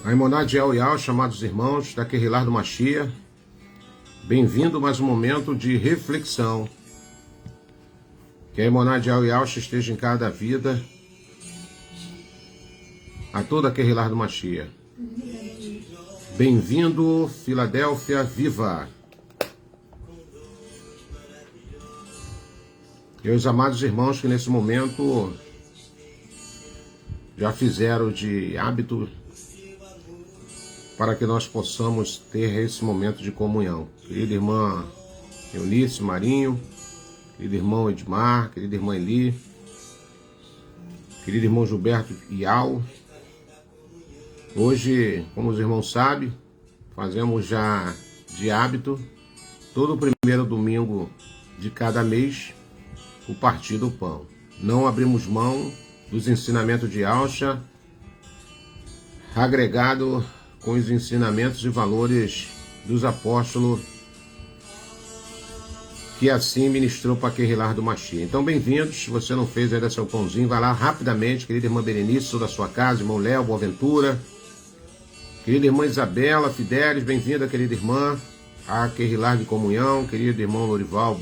Aimonad El Yal, chamados irmãos da Querrilar do Machia, bem-vindo mais um momento de reflexão. Que a Aimonad El Yal esteja em cada vida, a toda a Querrilar do Machia. Bem-vindo, Filadélfia Viva. Meus amados irmãos que nesse momento já fizeram de hábito para que nós possamos ter esse momento de comunhão. Querida irmã Eunice Marinho, querido irmão Edmar, querida irmã Eli, querido irmão Gilberto Ial. Hoje, como os irmãos sabem, fazemos já de hábito, todo primeiro domingo de cada mês, o partir do pão. Não abrimos mão dos ensinamentos de Alcha, agregado com os ensinamentos e valores dos apóstolos que assim ministrou para Querrilar do Machia. Então, bem-vindos. Se você não fez ainda seu pãozinho, vai lá rapidamente. Querida irmã Berenice, sou da sua casa, irmão Léo, Boaventura, querida irmã Isabela Fidelis, bem-vinda, querida irmã, a Querrilar de Comunhão, querido irmão Lorival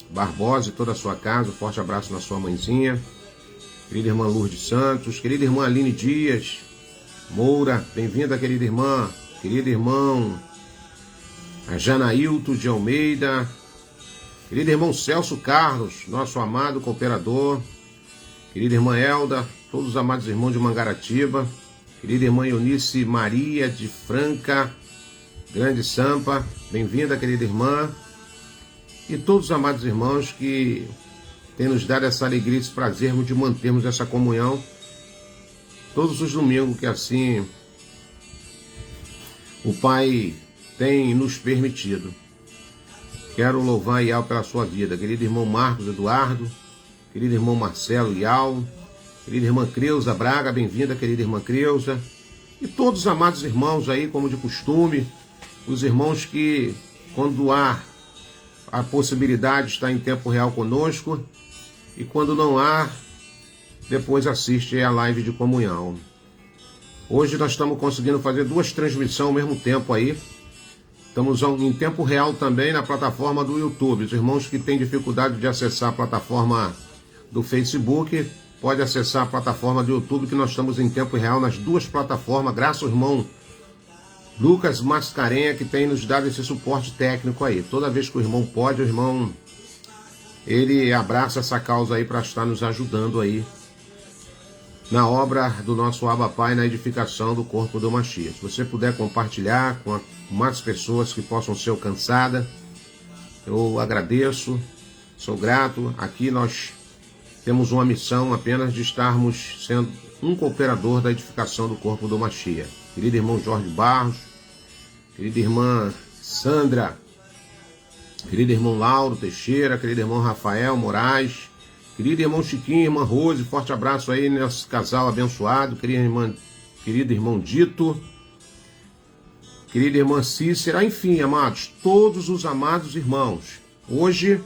Barbosa e toda a sua casa, um forte abraço na sua mãezinha, querida irmã Lourdes Santos, querida irmã Aline Dias Moura, bem-vinda, querida irmã, querido irmão a Janailton de Almeida, querido irmão Celso Carlos, nosso amado cooperador, querida irmã Elda, todos os amados irmãos de Mangaratiba, querida irmã Eunice Maria de Franca, Grande Sampa, bem-vinda, querida irmã, e todos os amados irmãos que têm nos dado essa alegria, esse prazer de mantermos essa comunhão todos os domingos, que assim o Pai tem nos permitido. Quero louvar Ial pela sua vida, querido irmão Marcos Eduardo, querido irmão Marcelo Ial, querida irmã Creuza Braga, bem-vinda, querida irmã Creuza, e todos os amados irmãos aí, como de costume, os irmãos que, quando há a possibilidade de estar em tempo real conosco, e quando não há, depois assiste a live de comunhão. Hoje nós estamos conseguindo fazer duas transmissões ao mesmo tempo aí. Estamos em tempo real também na plataforma do YouTube. Os irmãos que têm dificuldade de acessar a plataforma do Facebook, pode acessar a plataforma do YouTube, que nós estamos em tempo real nas duas plataformas, graças ao irmão Lucas Mascarenha, que tem nos dado esse suporte técnico aí. Toda vez que o irmão pode, o irmão, ele abraça essa causa aí para estar nos ajudando aí na obra do nosso Abba Pai, na edificação do corpo do Machia. Se você puder compartilhar com mais pessoas que possam ser alcançadas, eu agradeço, sou grato. Aqui nós temos uma missão apenas de estarmos sendo um cooperador da edificação do corpo do Machia. Querido irmão Jorge Barros, querida irmã Sandra, querido irmão Lauro Teixeira, querido irmão Rafael Moraes, querido irmão Chiquinho, irmã Rose, forte abraço aí nesse casal abençoado, querido irmão Dito, querida irmã Cícera, enfim, amados, todos os amados irmãos. Hoje,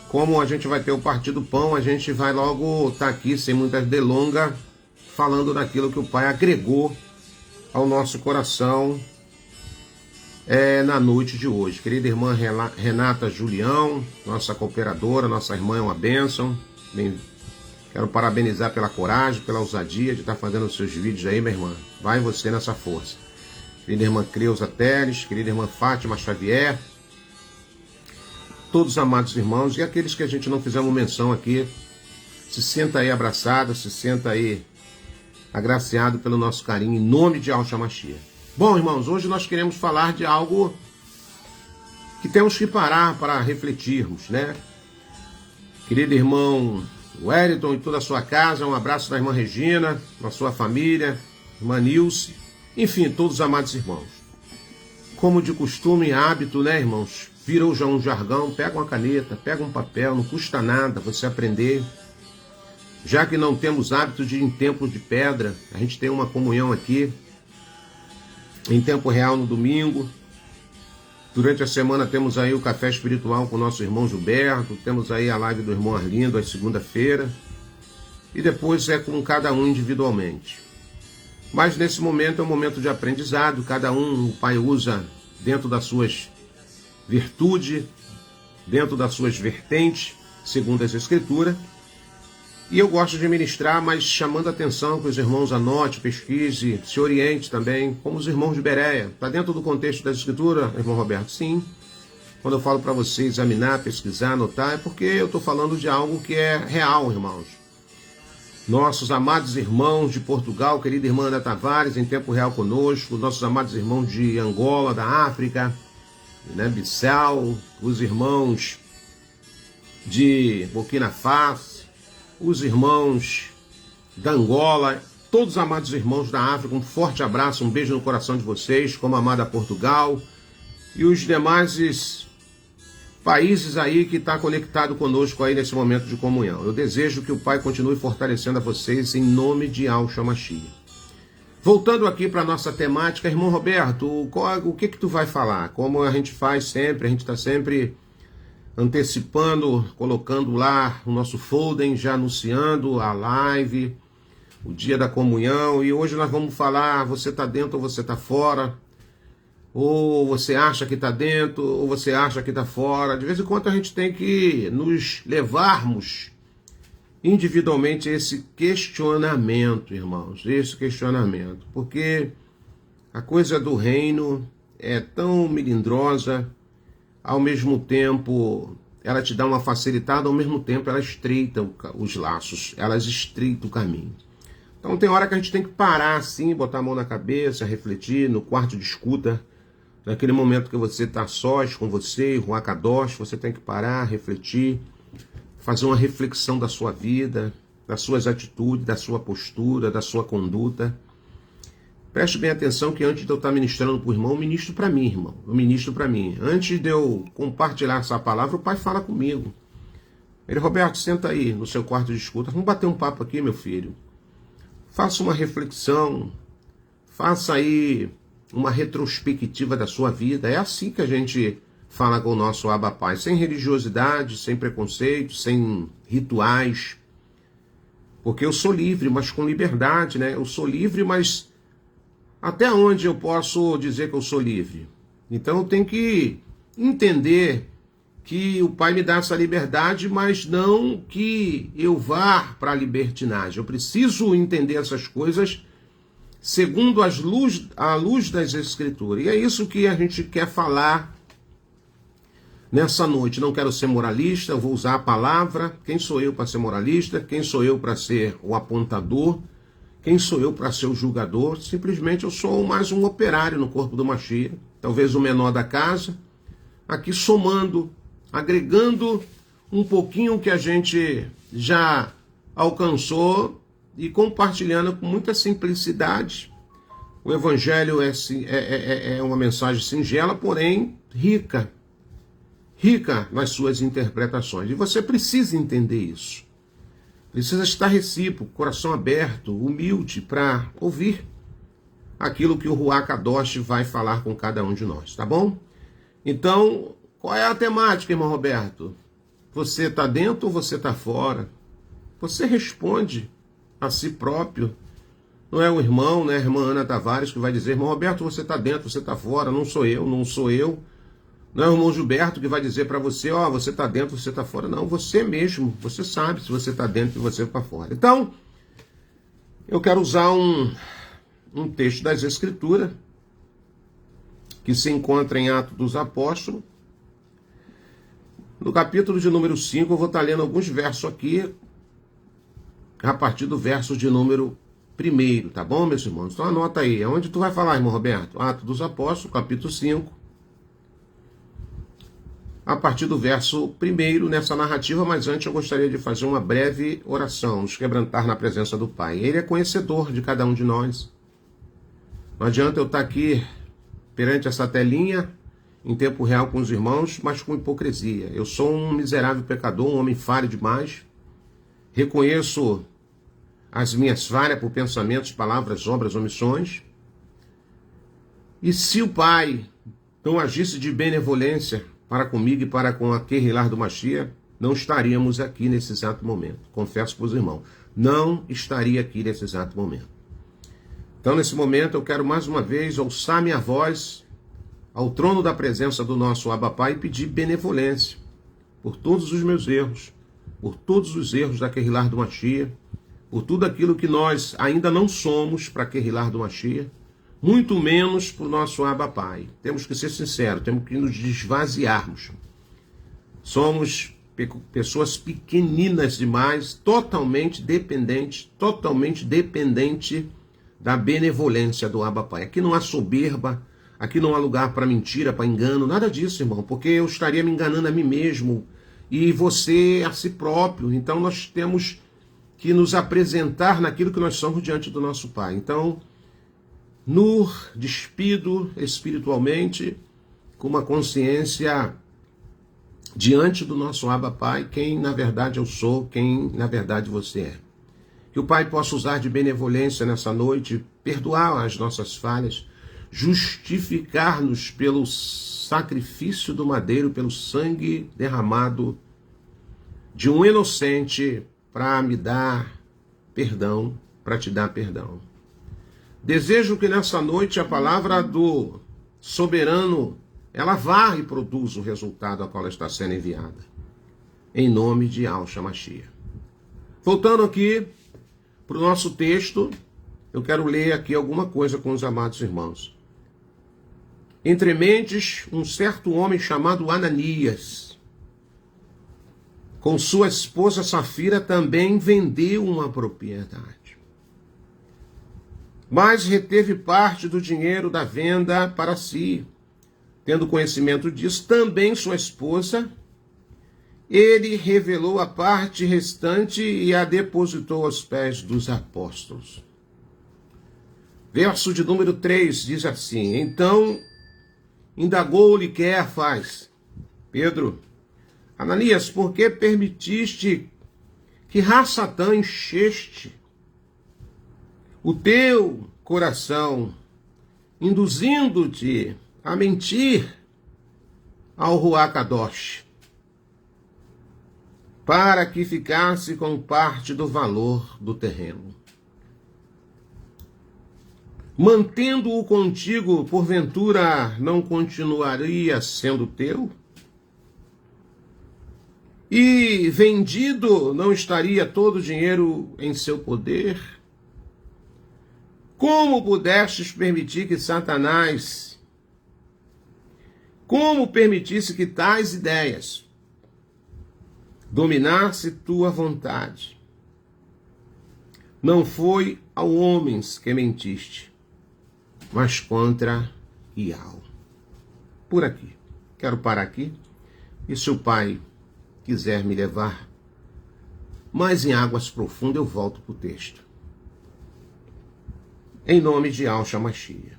como a gente vai ter o Partir do Pão, a gente vai logo estar aqui, sem muitas delongas, falando daquilo que o Pai agregou ao nosso coração na noite de hoje. Querida irmã Renata Julião, nossa cooperadora, nossa irmã é uma bênção. Quero parabenizar pela coragem, pela ousadia de estar fazendo os seus vídeos aí, minha irmã. Vai você nessa força. Querida irmã Creuza Teles, querida irmã Fátima Xavier, todos os amados irmãos e aqueles que a gente não fizemos menção aqui, se senta aí abraçado, se senta aí agraciado pelo nosso carinho, em nome de Yahshua Machia. Bom, irmãos, hoje nós queremos falar de algo que temos que parar para refletirmos, né? Querido irmão Wellington e toda a sua casa, um abraço da irmã Regina, da sua família, irmã Nilce, enfim, todos os amados irmãos. Como de costume e hábito, né, irmãos? Virou já um jargão, pega uma caneta, pega um papel, não custa nada você aprender. Já que não temos hábito de ir em templo de pedra, a gente tem uma comunhão aqui, em tempo real no domingo. Durante a semana temos aí o café espiritual com o nosso irmão Gilberto, temos aí a live do irmão Arlindo às segunda-feira, e depois é com cada um individualmente. Mas nesse momento é um momento de aprendizado, cada um o Pai usa dentro das suas virtudes, dentro das suas vertentes, segundo as Escrituras. E eu gosto de ministrar, mas chamando a atenção que os irmãos anote, pesquise, se oriente também, como os irmãos de Bereia. Está dentro do contexto da Escritura, irmão Roberto? Sim. Quando eu falo para você examinar, pesquisar, anotar, é porque eu estou falando de algo que é real, irmãos. Nossos amados irmãos de Portugal, querida irmã Ana Tavares, em tempo real conosco, nossos amados irmãos de Angola, da África, né, Bissau, os irmãos de Burkina Faso, os irmãos da Angola, todos os amados irmãos da África, um forte abraço, um beijo no coração de vocês, como a amada Portugal, e os demais países aí que está conectado conosco aí nesse momento de comunhão. Eu desejo que o Pai continue fortalecendo a vocês em nome de Yahshua Mashiach. Voltando aqui para a nossa temática, irmão Roberto, o que tu vai falar? Como a gente faz sempre, a gente está sempre antecipando, colocando lá o nosso folder, já anunciando a live, o dia da comunhão, e hoje nós vamos falar, você está dentro ou você está fora, ou você acha que está dentro, ou você acha que está fora. De vez em quando a gente tem que nos levarmos individualmente a esse questionamento, irmãos, esse questionamento, porque a coisa do reino é tão melindrosa, ao mesmo tempo ela te dá uma facilitada, ao mesmo tempo ela estreita os laços, ela estreita o caminho. Então tem hora que a gente tem que parar assim, botar a mão na cabeça, refletir no quarto de escuta, naquele momento que você está sós com você, Ruach Kadosh, você tem que parar, refletir, fazer uma reflexão da sua vida, das suas atitudes, da sua postura, da sua conduta. Preste bem atenção que antes de eu estar ministrando para o irmão, eu ministro para mim, irmão. Eu ministro para mim. Antes de eu compartilhar essa palavra, o Pai fala comigo. Ele, Roberto, senta aí no seu quarto de escuta. Vamos bater um papo aqui, meu filho. Faça uma reflexão. Faça aí uma retrospectiva da sua vida. É assim que a gente fala com o nosso Abba Pai. Sem religiosidade, sem preconceito, sem rituais. Porque eu sou livre, mas com liberdade, né? Eu sou livre, mas até onde eu posso dizer que eu sou livre? Então eu tenho que entender que o Pai me dá essa liberdade, mas não que eu vá para a libertinagem. Eu preciso entender essas coisas segundo a luz das Escrituras. E é isso que a gente quer falar nessa noite. Não quero ser moralista, eu vou usar a palavra. Quem sou eu para ser moralista? Quem sou eu para ser o apontador? Quem sou eu para ser o julgador? Simplesmente eu sou mais um operário no corpo do Mashiach, talvez o menor da casa, aqui somando, agregando um pouquinho que a gente já alcançou e compartilhando com muita simplicidade. O Evangelho é uma mensagem singela, porém rica nas suas interpretações. E você precisa entender isso. Precisa estar recíproco, coração aberto, humilde, para ouvir aquilo que o Ruach Kadosh vai falar com cada um de nós, tá bom? Então, qual é a temática, irmão Roberto? Você está dentro ou você está fora? Você responde a si próprio. Não é o irmão, né, a irmã Ana Tavares que vai dizer, irmão Roberto, você está dentro, você está fora, não sou eu. Não é o irmão Gilberto que vai dizer para você, ó, você está dentro, você está fora. Não, você mesmo, você sabe se você está dentro e você está fora. Então, eu quero usar um texto das Escrituras, que se encontra em Atos dos Apóstolos. No capítulo de número 5, eu vou estar lendo alguns versos aqui, a partir do verso de número 1, tá bom, meus irmãos? Então anota aí, aonde tu vai falar, irmão Roberto? Atos dos Apóstolos, capítulo 5. A partir do verso 1, nessa narrativa, mas antes eu gostaria de fazer uma breve oração, nos quebrantar na presença do Pai. Ele é conhecedor de cada um de nós. Não adianta eu estar aqui perante essa telinha, em tempo real com os irmãos, mas com hipocrisia. Eu sou um miserável pecador, um homem falho demais. Reconheço as minhas falhas por pensamentos, palavras, obras, omissões. E se o Pai não agisse de benevolência para comigo e para com aquele lar do Mashiach, não estaríamos aqui nesse exato momento. Confesso para os irmãos, não estaria aqui nesse exato momento. Então, nesse momento, eu quero mais uma vez alçar minha voz ao trono da presença do nosso Abba Pai e pedir benevolência por todos os meus erros, por todos os erros da Keilah do Mashiach, por tudo aquilo que nós ainda não somos para a Keilah do Mashiach, muito menos para o nosso Abba Pai. Temos que ser sinceros, temos que nos desvaziarmos. Somos pessoas pequeninas demais, totalmente dependente da benevolência do Abba Pai. Aqui não há soberba, aqui não há lugar para mentira, para engano, nada disso, irmão, porque eu estaria me enganando a mim mesmo e você a si próprio. Então nós temos que nos apresentar naquilo que nós somos diante do nosso Pai. Então, despido espiritualmente, com uma consciência diante do nosso Abba Pai, quem na verdade eu sou, quem na verdade você é. Que o Pai possa usar de benevolência nessa noite, perdoar as nossas falhas, justificar-nos pelo sacrifício do madeiro, pelo sangue derramado de um inocente para me dar perdão, para te dar perdão. Desejo que nessa noite a palavra do soberano, ela vá e produza o resultado a qual ela está sendo enviada. Em nome de Yahshua Mashiach. Voltando aqui para o nosso texto, eu quero ler aqui alguma coisa com os amados irmãos. Entre mentes, um certo homem chamado Ananias, com sua esposa Safira, também vendeu uma propriedade. Mas reteve parte do dinheiro da venda para si. Tendo conhecimento disso, também sua esposa, ele revelou a parte restante e a depositou aos pés dos apóstolos. Verso de número 3 diz assim: Então indagou-lhe Queafas: Pedro, Ananias, por que permitiste que Satã encheste o teu coração, induzindo-te a mentir ao Ruach Kadosh, para que ficasse com parte do valor do terreno? Mantendo-o contigo, porventura não continuaria sendo teu? E vendido, não estaria todo o dinheiro em seu poder? Como pudestes permitir que Satanás, como permitisse que tais ideias dominasse tua vontade? Não foi a homens que mentiste, mas contra Yahweh. Por aqui. Quero parar aqui. E se o Pai quiser me levar mais em águas profundas, eu volto para o texto. Em nome de Yahshua Mashiach.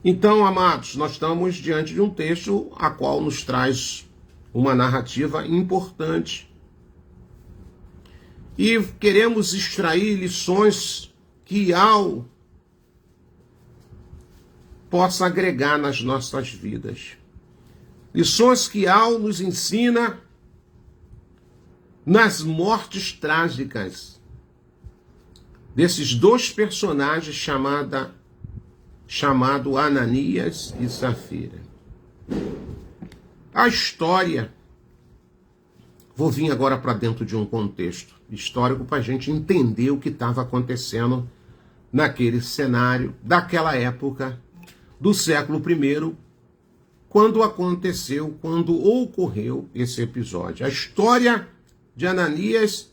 Então, amados, nós estamos diante de um texto a qual nos traz uma narrativa importante. E queremos extrair lições que Yahweh possa agregar nas nossas vidas. Lições que Yahweh nos ensina nas mortes trágicas desses dois personagens chamado Ananias e Safira. A história, vou vir agora para dentro de um contexto histórico para a gente entender o que estava acontecendo naquele cenário, daquela época, do século I, quando ocorreu esse episódio. A história de Ananias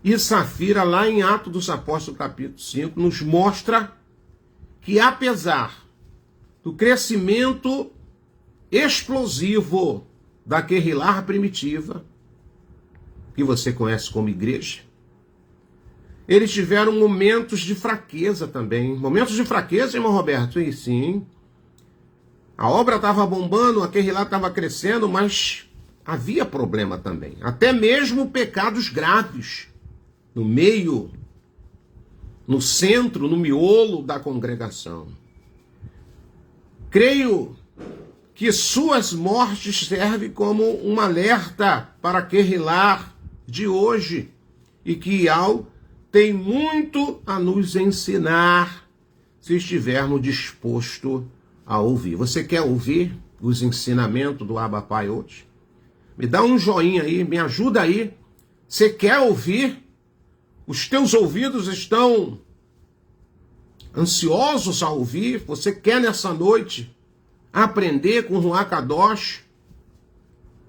e Safira, lá em Atos dos Apóstolos, capítulo 5, nos mostra que, apesar do crescimento explosivo da Keilah primitiva, que você conhece como igreja, eles tiveram momentos de fraqueza também. Momentos de fraqueza, irmão Roberto? E sim. A obra estava bombando, a Keilah estava crescendo, mas havia problema também. Até mesmo pecados graves no meio, no centro, no miolo da congregação. Creio que suas mortes servem como um alerta para a Keilah de hoje e que Yahweh tem muito a nos ensinar se estivermos dispostos a ouvir. Você quer ouvir os ensinamentos do Abba Pai hoje? Me dá um joinha aí, me ajuda aí. Você quer ouvir? Os teus ouvidos estão ansiosos a ouvir? Você quer nessa noite aprender com o Ruach Kadosh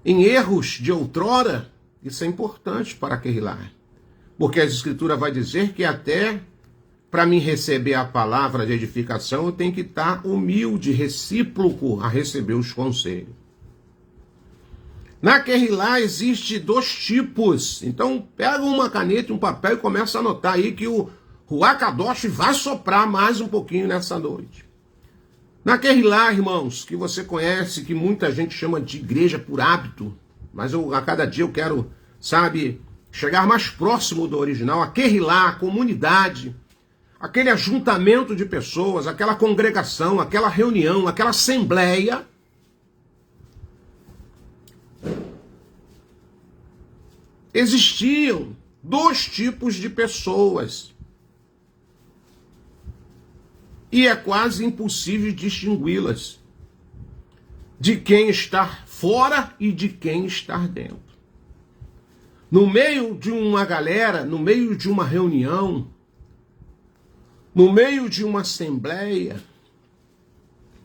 em erros de outrora? Isso é importante para Keilah. Porque a Escritura vai dizer que até para mim receber a palavra de edificação, eu tenho que estar humilde, recíproco a receber os conselhos. Na Keilah existe 2 tipos. Então pega uma caneta e um papel e começa a anotar aí que o Ruach Kadosh vai soprar mais um pouquinho nessa noite. Na Keilah, irmãos, que você conhece, que muita gente chama de igreja por hábito, mas a cada dia eu quero, chegar mais próximo do original. A Keilah, a comunidade, aquele ajuntamento de pessoas, aquela congregação, aquela reunião, aquela assembleia, existiam 2 tipos de pessoas. E é quase impossível distingui-las de quem está fora e de quem está dentro. No meio de uma galera, no meio de uma reunião, no meio de uma assembleia,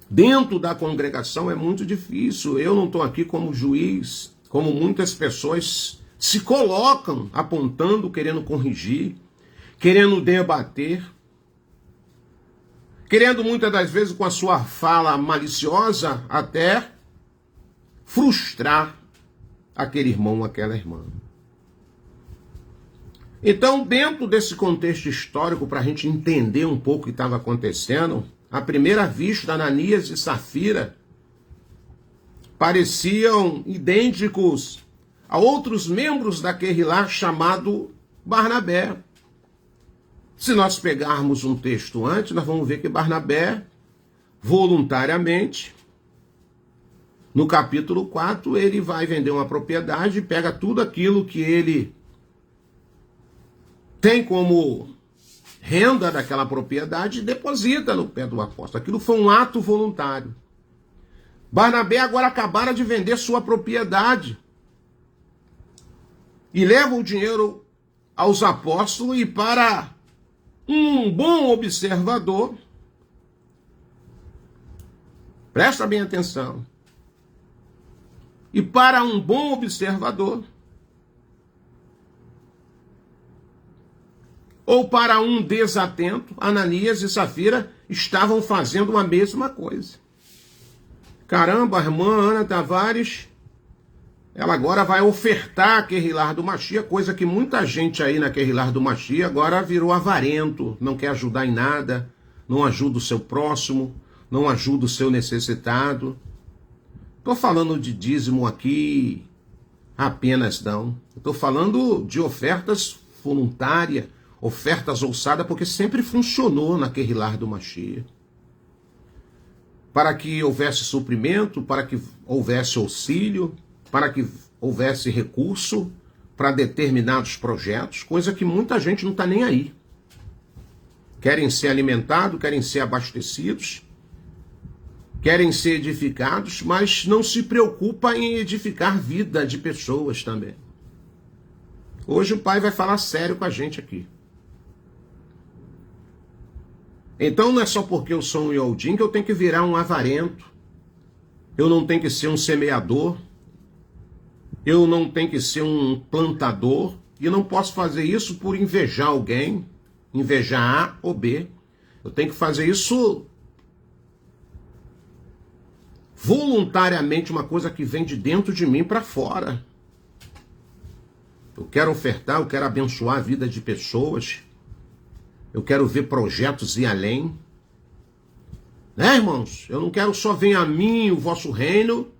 dentro da congregação é muito difícil. Eu não estou aqui como juiz, como muitas pessoas se colocam apontando, querendo corrigir, querendo debater, querendo muitas das vezes com a sua fala maliciosa até frustrar aquele irmão, aquela irmã. Então, dentro desse contexto histórico, para a gente entender um pouco o que estava acontecendo, à primeira vista, Ananias e Safira pareciam idênticos a outros membros da Keilah chamado Barnabé. Se nós pegarmos um texto antes, nós vamos ver que Barnabé, voluntariamente, no capítulo 4, ele vai vender uma propriedade, pega tudo aquilo que ele tem como renda daquela propriedade e deposita no pé do apóstolo. Aquilo foi um ato voluntário. Barnabé agora acabara de vender sua propriedade e leva o dinheiro aos apóstolos, e para um bom observador, presta bem atenção, e para um bom observador, ou para um desatento, Ananias e Safira estavam fazendo a mesma coisa. Caramba, a irmã Ana Tavares, ela agora vai ofertar a Keilah do Mashiach, coisa que muita gente aí na Keilah do Mashiach agora virou avarento, não quer ajudar em nada, não ajuda o seu próximo, não ajuda o seu necessitado. Estou falando de dízimo aqui apenas não. Estou falando de ofertas voluntárias, ofertas ousadas, porque sempre funcionou na Keilah do Mashiach. Para que houvesse suprimento, para que houvesse auxílio, para que houvesse recurso para determinados projetos, coisa que muita gente não está nem aí. Querem ser alimentados, querem ser abastecidos, querem ser edificados, mas não se preocupa em edificar vida de pessoas também. Hoje o pai vai falar sério com a gente aqui. Então não é só porque eu sou um Yodim que eu tenho que virar um avarento, eu não tenho que ser um semeador, eu não tenho que ser um plantador, e não posso fazer isso por invejar alguém, invejar A ou B. Eu tenho que fazer isso voluntariamente, uma coisa que vem de dentro de mim para fora. Eu quero ofertar, eu quero abençoar a vida de pessoas, eu quero ver projetos ir além. Né, irmãos? Eu não quero só vir a mim o vosso reino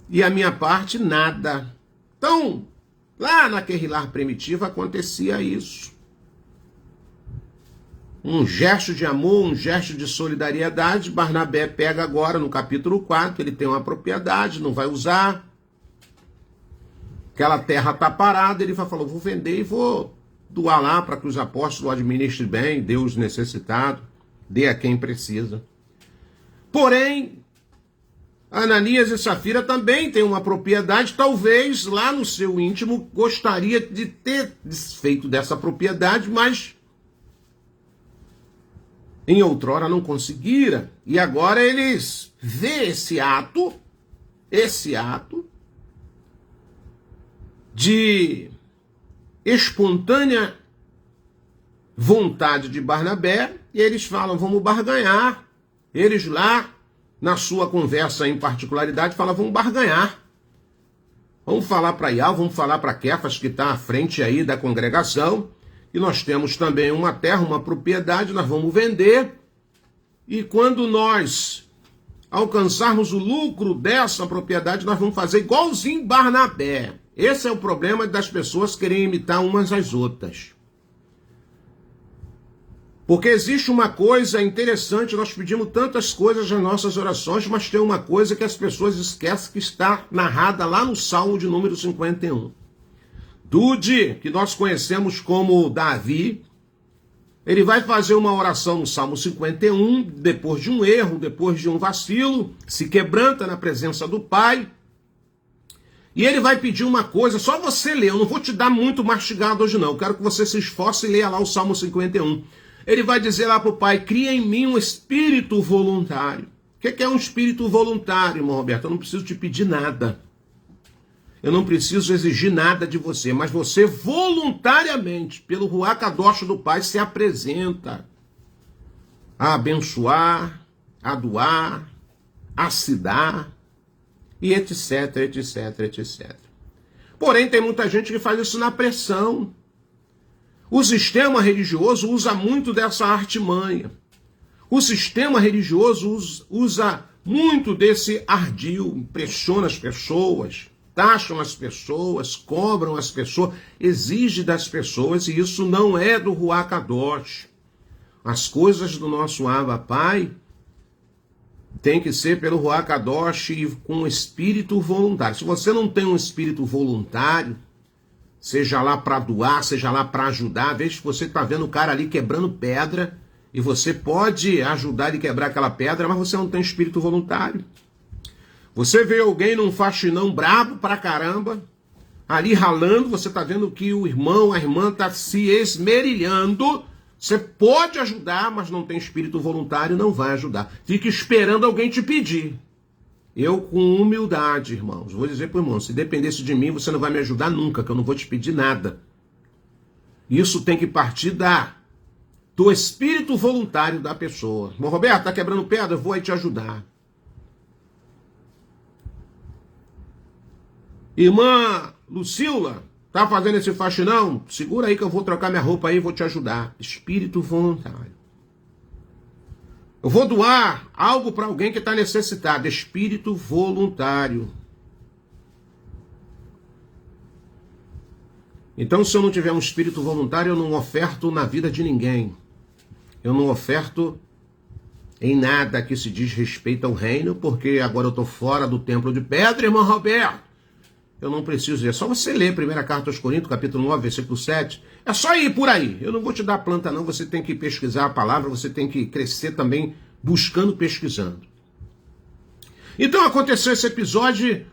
e a minha parte nada. Então, lá na Keilah primitiva acontecia isso. Um gesto de amor, um gesto de solidariedade. Barnabé pega agora no capítulo 4, ele tem uma propriedade, não vai usar. Aquela terra está parada, ele falou, vou vender e vou doar lá para que os apóstolos administrem bem, dê os necessitados, dê a quem precisa. Porém, Ananias e Safira também têm uma propriedade, talvez lá no seu íntimo gostaria de ter desfeito dessa propriedade, mas em outrora não conseguira. E agora eles vê esse ato de espontânea vontade de Barnabé, e eles falam, vamos barganhar. Eles lá, na sua conversa em particularidade, falam, vamos barganhar. Vamos falar para Ial, vamos falar para Kefas, que está à frente aí da congregação, e nós temos também uma terra, uma propriedade, nós vamos vender, e quando nós alcançarmos o lucro dessa propriedade, nós vamos fazer igualzinho Barnabé. Esse é o problema das pessoas querem imitar umas às outras. Porque existe uma coisa interessante, nós pedimos tantas coisas nas nossas orações, mas tem uma coisa que as pessoas esquecem que está narrada lá no Salmo de número 51. Dude, que nós conhecemos como Davi, ele vai fazer uma oração no Salmo 51, depois de um erro, depois de um vacilo, se quebranta na presença do Pai, e ele vai pedir uma coisa, só você ler, eu não vou te dar muito mastigado hoje não, eu quero que você se esforce e leia lá o Salmo 51. Ele vai dizer lá para o Pai, cria em mim um espírito voluntário. O que é um espírito voluntário, irmão Roberto? Eu não preciso te pedir nada. Eu não preciso exigir nada de você, mas você voluntariamente, pelo Ruach Kadosh do Pai, se apresenta a abençoar, a doar, a se dar, e etc, etc, etc. Porém, tem muita gente que faz isso na pressão. O sistema religioso usa muito dessa artimanha. O sistema religioso usa muito desse ardil, pressiona as pessoas, taxam as pessoas, cobram as pessoas, exige das pessoas, e isso não é do Ruach Kadosh. As coisas do nosso Abba Pai tem que ser pelo Ruach Kadosh e com espírito voluntário. Se você não tem um espírito voluntário, seja lá para doar, seja lá para ajudar, às vezes você está vendo o cara ali quebrando pedra, e você pode ajudar ele a quebrar aquela pedra, mas você não tem espírito voluntário. Você vê alguém num faxinão brabo pra caramba, ali ralando, você está vendo que o irmão, a irmã está se esmerilhando, você pode ajudar, mas não tem espírito voluntário, não vai ajudar. Fica esperando alguém te pedir. Eu, com humildade, irmãos, vou dizer para o irmão, se dependesse de mim, você não vai me ajudar nunca, que eu não vou te pedir nada. Isso tem que partir do espírito voluntário da pessoa. Irmão Roberto, está quebrando pedra? Eu vou aí te ajudar. Irmã Lucila, tá fazendo esse faxinão? Segura aí que eu vou trocar minha roupa aí e vou te ajudar. Espírito voluntário. Eu vou doar algo para alguém que está necessitado. Espírito voluntário. Então, se eu não tiver um espírito voluntário, eu não oferto na vida de ninguém. Eu não oferto em nada que se diz respeito ao reino, porque agora eu estou fora do templo de pedra, irmão Roberto. Eu não preciso, é só você ler a primeira carta aos Coríntios, capítulo 9, versículo 7. É só ir por aí. Eu não vou te dar planta não, você tem que pesquisar a palavra, você tem que crescer também buscando, pesquisando. Então aconteceu esse episódio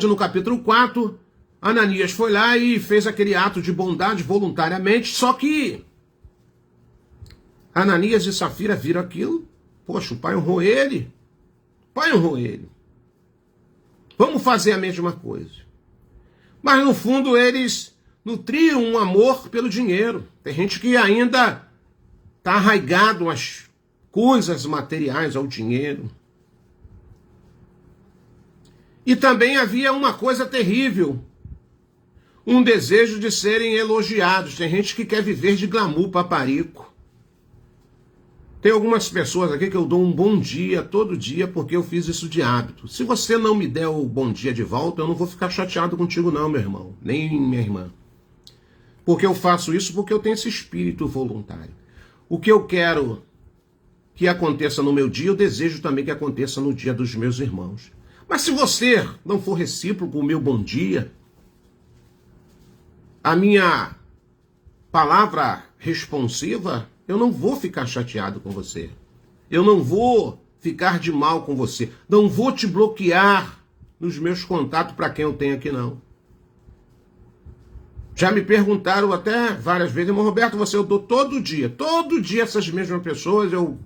no capítulo 4, Ananias foi lá e fez aquele ato de bondade voluntariamente, só que Ananias e Safira viram aquilo, poxa, o pai honrou ele, Vamos fazer a mesma coisa. Mas no fundo eles nutriam um amor pelo dinheiro. Tem gente que ainda está arraigado às coisas materiais, ao dinheiro. E também havia uma coisa terrível, um desejo de serem elogiados. Tem gente que quer viver de glamour paparico. Tem algumas pessoas aqui que eu dou um bom dia todo dia porque eu fiz isso de hábito. Se você não me der o bom dia de volta, eu não vou ficar chateado contigo não, meu irmão, nem minha irmã. Porque eu faço isso porque eu tenho esse espírito voluntário. O que eu quero que aconteça no meu dia, eu desejo também que aconteça no dia dos meus irmãos. Mas se você não for recíproco o meu bom dia, a minha palavra responsiva, eu não vou ficar chateado com você. Eu não vou ficar de mal com você. Não vou te bloquear nos meus contatos para quem eu tenho aqui, não. Já me perguntaram até várias vezes, irmão Roberto, eu dou todo dia essas mesmas pessoas eu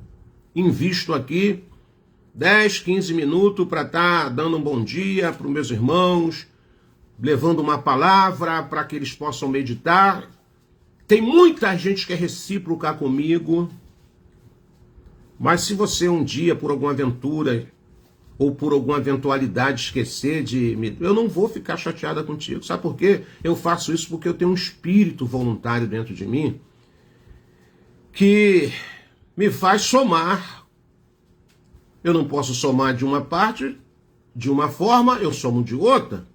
invisto aqui 10, 15 minutos para estar dando um bom dia para os meus irmãos, levando uma palavra para que eles possam meditar. Tem muita gente que é recíproca comigo, mas se você um dia, por alguma aventura ou por alguma eventualidade esquecer de me... eu não vou ficar chateada contigo. Sabe por quê? Eu faço isso porque eu tenho um espírito voluntário dentro de mim que me faz somar. Eu não posso somar de uma parte, de uma forma, eu somo de outra.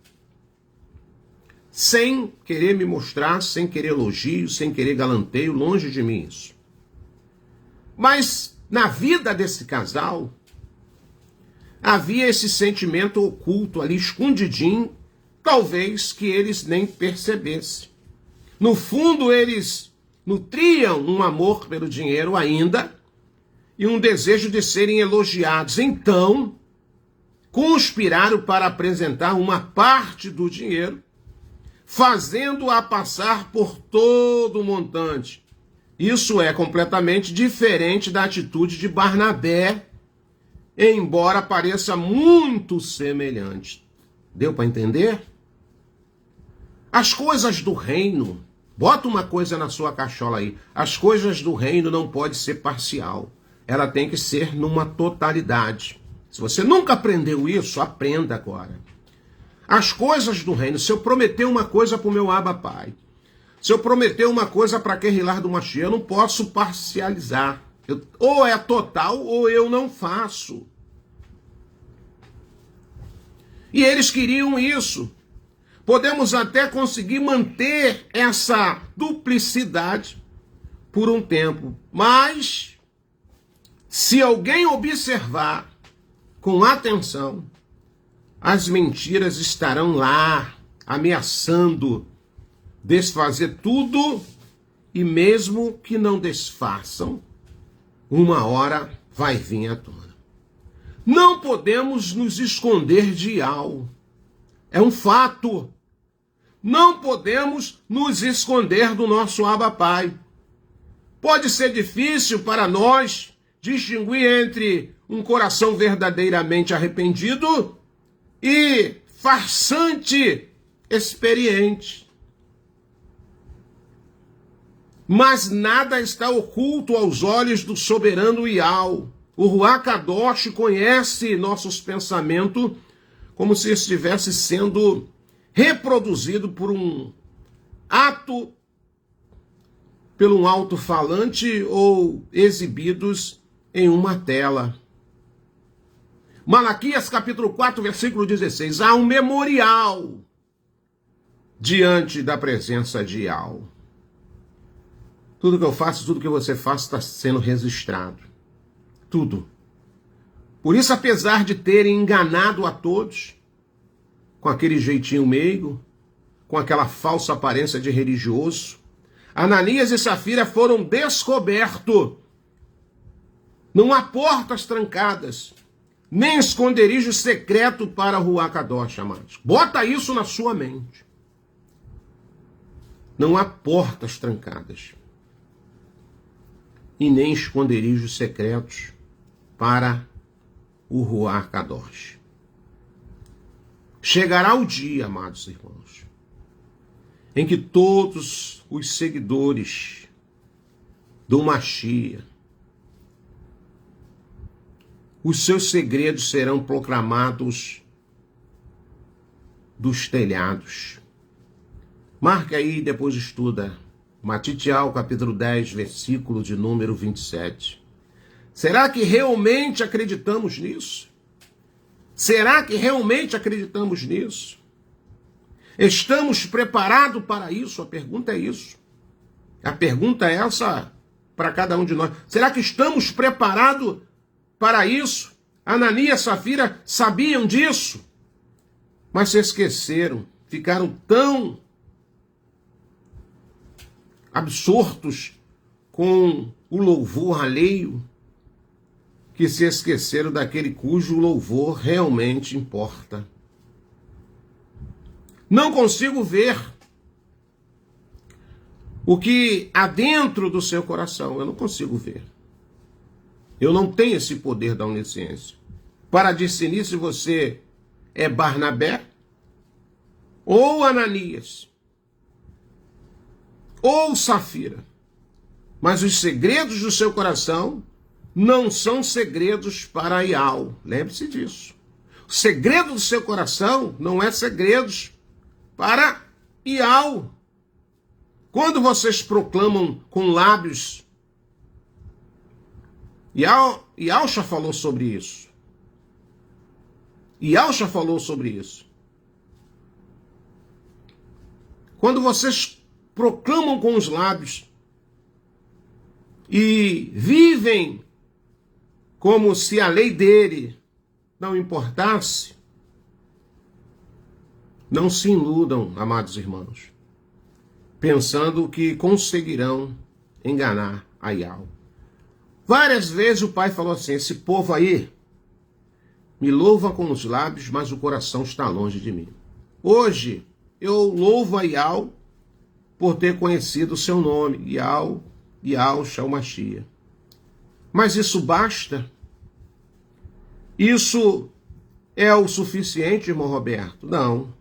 Sem querer me mostrar, sem querer elogio, sem querer galanteio, longe de mim isso. Mas na vida desse casal, havia esse sentimento oculto ali, escondidinho, talvez que eles nem percebessem. No fundo, eles nutriam um amor pelo dinheiro ainda e um desejo de serem elogiados. Então, conspiraram para apresentar uma parte do dinheiro, fazendo-a passar por todo o montante. Isso é completamente diferente da atitude de Barnabé, embora pareça muito semelhante. Deu para entender? As coisas do reino, bota uma coisa na sua cachola aí, as coisas do reino não pode ser parcial, ela tem que ser numa totalidade. Se você nunca aprendeu isso, aprenda agora. As coisas do reino, se eu prometer uma coisa para o meu Abba Pai, se eu prometer uma coisa para Kerilar do Mashiach, eu não posso parcializar. Ou é total ou eu não faço. E eles queriam isso. Podemos até conseguir manter essa duplicidade por um tempo. Mas, se alguém observar com atenção, as mentiras estarão lá, ameaçando desfazer tudo, e mesmo que não desfaçam, uma hora vai vir à tona. Não podemos nos esconder de algo. É um fato. Não podemos nos esconder do nosso Abba Pai. Pode ser difícil para nós distinguir entre um coração verdadeiramente arrependido e farsante experiente. Mas nada está oculto aos olhos do soberano Yahweh. O Ruach Kadosh conhece nossos pensamentos como se estivesse sendo reproduzido por um ato, pelo um alto-falante ou exibidos em uma tela. Malaquias capítulo 4, versículo 16. Há um memorial diante da presença de Yahweh. Tudo que eu faço, tudo que você faz está sendo registrado. Tudo. Por isso, apesar de terem enganado a todos, com aquele jeitinho meigo, com aquela falsa aparência de religioso, Ananias e Safira foram descobertos. Não há portas trancadas, nem esconderijo secreto para o Ruach Kadosh, amados. Bota isso na sua mente. Não há portas trancadas e nem esconderijos secretos para o Ruach Kadosh. Chegará o dia, amados irmãos, em que todos os seguidores do Mashiach, os seus segredos serão proclamados dos telhados. Marca aí e depois estuda. Matitial, capítulo 10, versículo de número 27. Será que realmente acreditamos nisso? Será que realmente acreditamos nisso? Estamos preparados para isso? A pergunta é isso. A pergunta é essa para cada um de nós. Será que estamos preparados para isso? Ananias e Safira sabiam disso, mas se esqueceram, ficaram tão absortos com o louvor alheio, que se esqueceram daquele cujo louvor realmente importa. Não consigo ver o que há dentro do seu coração. Eu não consigo ver. Eu não tenho esse poder da onisciência para discernir se você é Barnabé ou Ananias ou Safira. Mas os segredos do seu coração não são segredos para Ial. Lembre-se disso. O segredo do seu coração não é segredos para Ial. Quando vocês proclamam com lábios, Ial já falou sobre isso. Ial já falou sobre isso. Quando vocês proclamam com os lábios e vivem como se a lei dele não importasse, não se iludam, amados irmãos, pensando que conseguirão enganar a Ial. Várias vezes o pai falou assim: esse povo aí me louva com os lábios, mas o coração está longe de mim. Hoje eu louvo a Ial por ter conhecido o seu nome, Yahushua Mashiach. Mas isso basta? Isso é o suficiente, irmão Roberto? Não.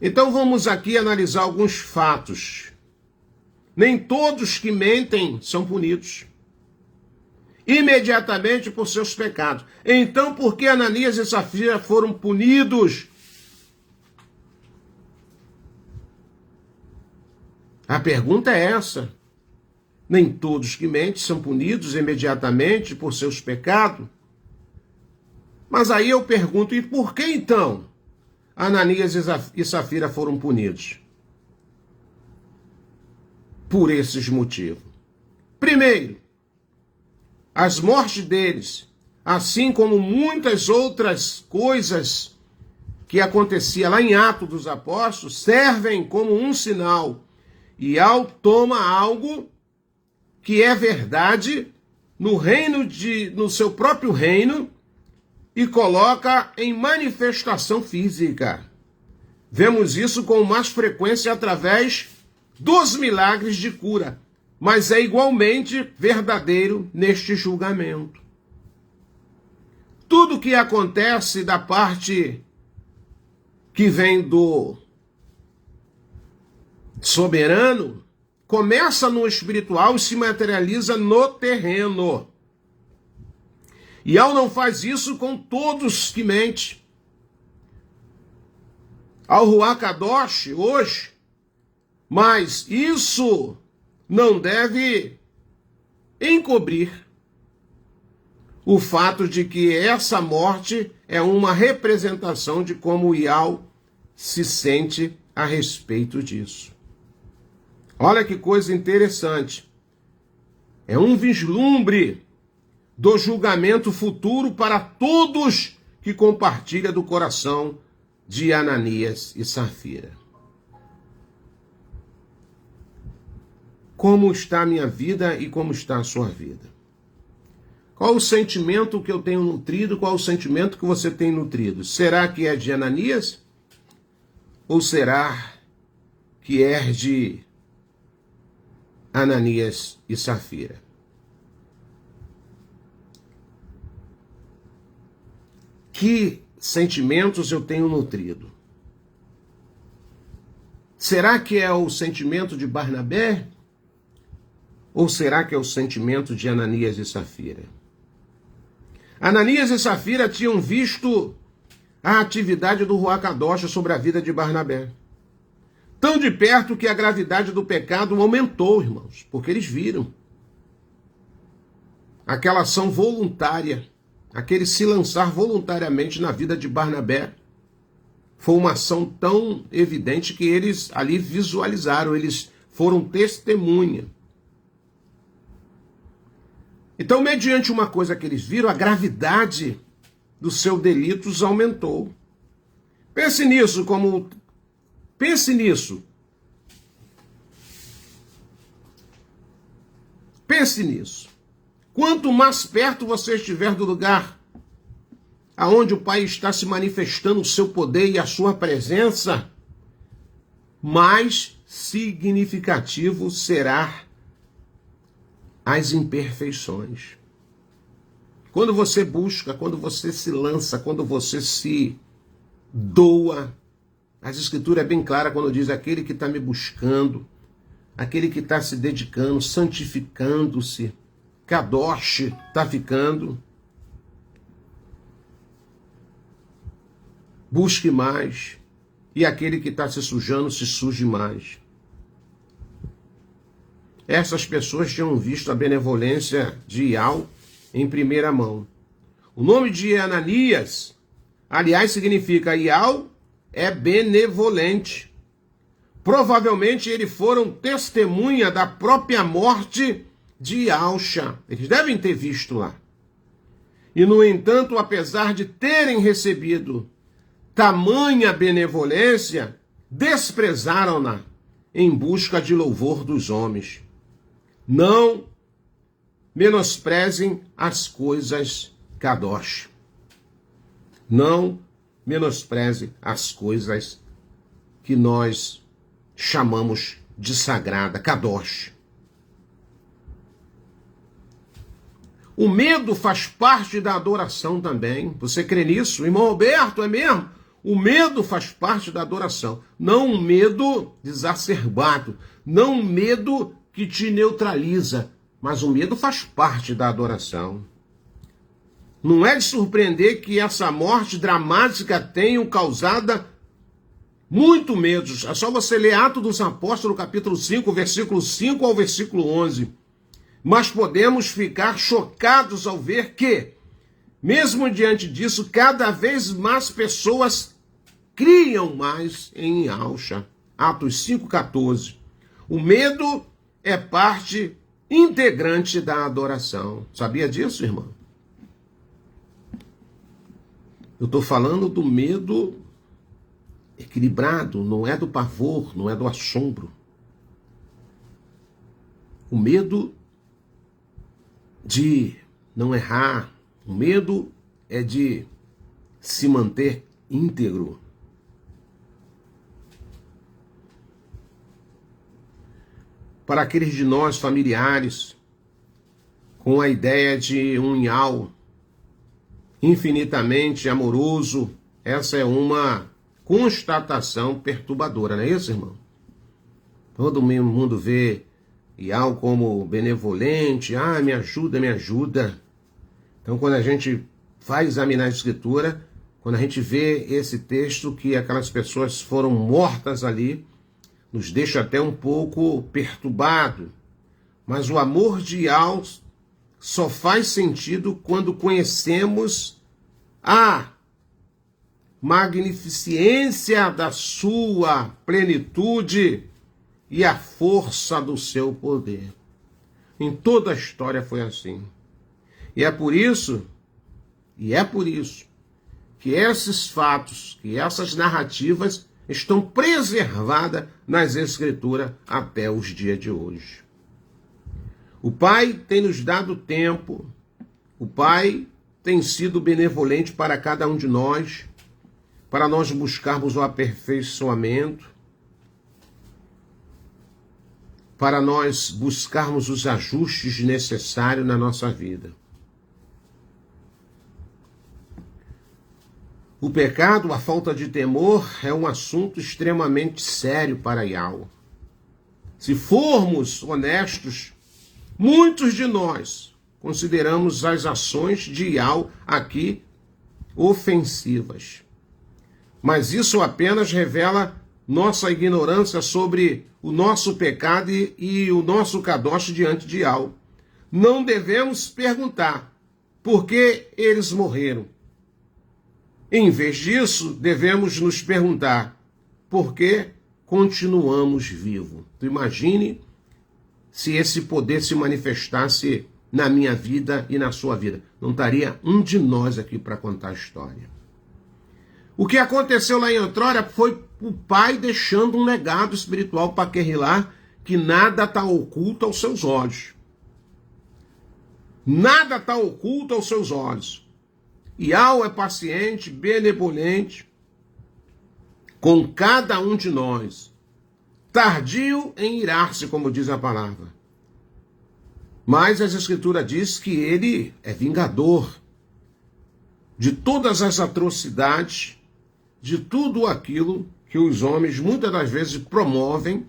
Então vamos aqui analisar alguns fatos. Nem todos que mentem são punidos imediatamente por seus pecados. Então, por que Ananias e Safira foram punidos? A pergunta é essa. Nem todos que mentem são punidos imediatamente por seus pecados. Mas aí eu pergunto, e por que então Ananias e Safira foram punidos? Por esses motivos. Primeiro, as mortes deles, assim como muitas outras coisas que acontecia lá em Atos dos Apóstolos, servem como um sinal. E ao toma algo que é verdade no seu próprio reino e coloca em manifestação física. Vemos isso com mais frequência através dos milagres de cura, mas é igualmente verdadeiro neste julgamento. Tudo que acontece da parte que vem do soberano começa no espiritual e se materializa no terreno. E Al não faz isso com todos que mentem. Ao Ruach Kadosh hoje, mas isso não deve encobrir o fato de que essa morte é uma representação de como Ial se sente a respeito disso. Olha que coisa interessante. É um vislumbre do julgamento futuro para todos que compartilham do coração de Ananias e Safira. Como está a minha vida e como está a sua vida? Qual o sentimento que eu tenho nutrido? Qual o sentimento que você tem nutrido? Será que é de Ananias? Ou será que é de Ananias e Safira? Que sentimentos eu tenho nutrido? Será que é o sentimento de Barnabé? Ou será que é o sentimento de Ananias e Safira? Ananias e Safira tinham visto a atividade do Ruach Kadosh sobre a vida de Barnabé. Tão de perto que a gravidade do pecado aumentou, irmãos, porque eles viram aquela ação voluntária, aquele se lançar voluntariamente na vida de Barnabé. Foi uma ação tão evidente que eles ali visualizaram, eles foram testemunha. Então, mediante uma coisa que eles viram, a gravidade dos seus delitos aumentou. Pense nisso Pense nisso. Quanto mais perto você estiver do lugar aonde o Pai está se manifestando o seu poder e a sua presença, mais significativo será as imperfeições. Quando você busca, quando você se lança, quando você se doa, as Escrituras é bem clara quando diz: aquele que está me buscando, aquele que está se dedicando, santificando-se, Kadosh está ficando. Busque mais. E aquele que está se sujando, se suje mais. Essas pessoas tinham visto a benevolência de Iau em primeira mão. O nome de Ananias, aliás, significa Iau é benevolente. Provavelmente eles foram testemunha da própria morte de Iausha. Eles devem ter visto lá. E, no entanto, apesar de terem recebido tamanha benevolência, desprezaram-na em busca de louvor dos homens. Não menosprezem as coisas Kadosh. Não menospreze as coisas que nós chamamos de sagrada, Kadosh. O medo faz parte da adoração também. Você crê nisso? Irmão Alberto, é mesmo? O medo faz parte da adoração. Não um medo exacerbado. Não um medo que te neutraliza. Mas o medo faz parte da adoração. Não é de surpreender que essa morte dramática tenha causado muito medo. É só você ler Atos dos Apóstolos, capítulo 5, versículo 5 ao versículo 11. Mas podemos ficar chocados ao ver que, mesmo diante disso, cada vez mais pessoas criam mais em Iausha. Atos 5,14. O medo é parte integrante da adoração. Sabia disso, irmão? Eu estou falando do medo equilibrado, não é do pavor, não é do assombro. O medo de não errar, o medo é de se manter íntegro. Para aqueles de nós familiares com a ideia de um Iau infinitamente amoroso, essa é uma constatação perturbadora, não é isso, irmão? Todo mundo vê Iau como benevolente, me ajuda, me ajuda. Então, quando a gente vai examinar a Escritura, quando a gente vê esse texto que aquelas pessoas foram mortas ali, nos deixa até um pouco perturbado. Mas o amor de Iau só faz sentido quando conhecemos a magnificência da sua plenitude e a força do seu poder. Em toda a história foi assim. E é por isso que esses fatos, que essas narrativas estão preservadas nas Escrituras até os dias de hoje. O Pai tem nos dado tempo, o Pai tem sido benevolente para cada um de nós, para nós buscarmos o aperfeiçoamento, para nós buscarmos os ajustes necessários na nossa vida. O pecado, a falta de temor, é um assunto extremamente sério para Iau. Se formos honestos, muitos de nós consideramos as ações de Iau aqui ofensivas. Mas isso apenas revela nossa ignorância sobre o nosso pecado e o nosso Kadosh diante de Iau. Não devemos perguntar por que eles morreram. Em vez disso, devemos nos perguntar por que continuamos vivos. Tu imagine se esse poder se manifestasse na minha vida e na sua vida. Não estaria um de nós aqui para contar a história. O que aconteceu lá em outrora foi o Pai deixando um legado espiritual para Querrilá que nada está oculto aos seus olhos. Nada está oculto aos seus olhos. Yahweh é paciente, benevolente com cada um de nós. Tardio em irar-se, como diz a palavra. Mas as Escrituras diz que ele é vingador de todas as atrocidades, de tudo aquilo que os homens muitas das vezes promovem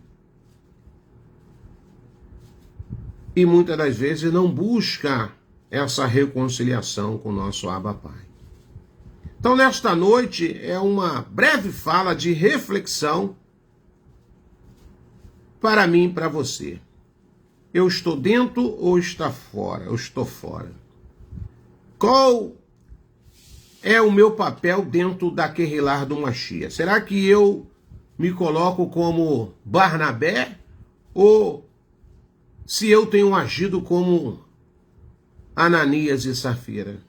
e muitas das vezes não busca essa reconciliação com o nosso Abba Pai. Então, nesta noite, é uma breve fala de reflexão para mim e para você. Eu estou dentro ou está fora? Eu estou fora. Qual é o meu papel dentro da Kehilah do Mashiach? Será que eu me coloco como Barnabé ou se eu tenho agido como Ananias e Safira?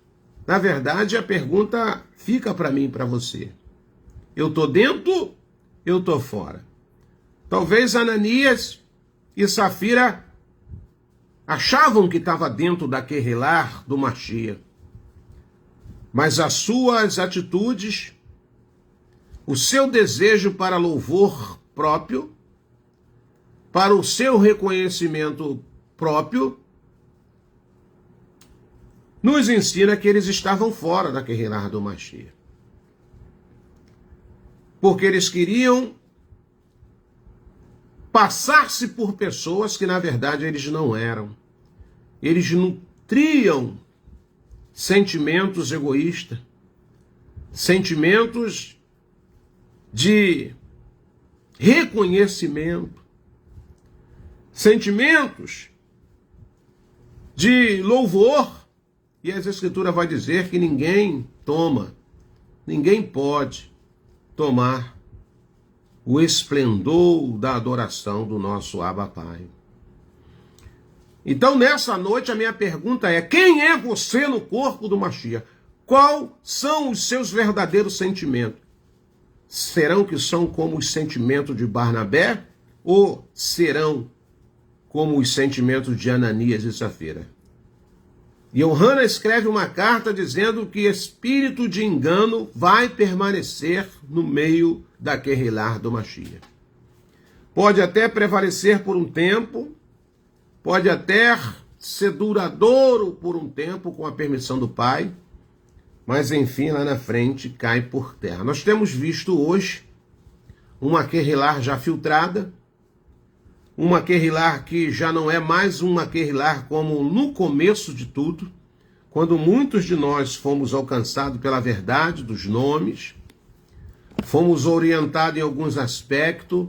Na verdade, a pergunta fica para mim e para você. Eu estou dentro, eu estou fora. Talvez Ananias e Safira achavam que estava dentro da Kehilah do Mashiach, mas as suas atitudes, o seu desejo para louvor próprio, para o seu reconhecimento próprio, nos ensina que eles estavam fora da Kehilah do Mashiach. Porque eles queriam passar-se por pessoas que, na verdade, eles não eram. Eles nutriam sentimentos egoístas, sentimentos de reconhecimento, sentimentos de louvor. E as Escrituras vai dizer que ninguém pode tomar o esplendor da adoração do nosso Abba Pai. Então, nessa noite, a minha pergunta é: quem é você no corpo do Mashiach? Quais são os seus verdadeiros sentimentos? Serão que são como os sentimentos de Barnabé? Ou serão como os sentimentos de Ananias e Safira? E Yohana escreve uma carta dizendo que espírito de engano vai permanecer no meio da Kehilah do Mashiach. Pode até prevalecer por um tempo, pode até ser duradouro por um tempo com a permissão do Pai, mas enfim lá na frente cai por terra. Nós temos visto hoje uma Kehilah já filtrada, uma Kehilah que já não é mais uma Kehilah como no começo de tudo, quando muitos de nós fomos alcançados pela verdade dos nomes, fomos orientados em alguns aspectos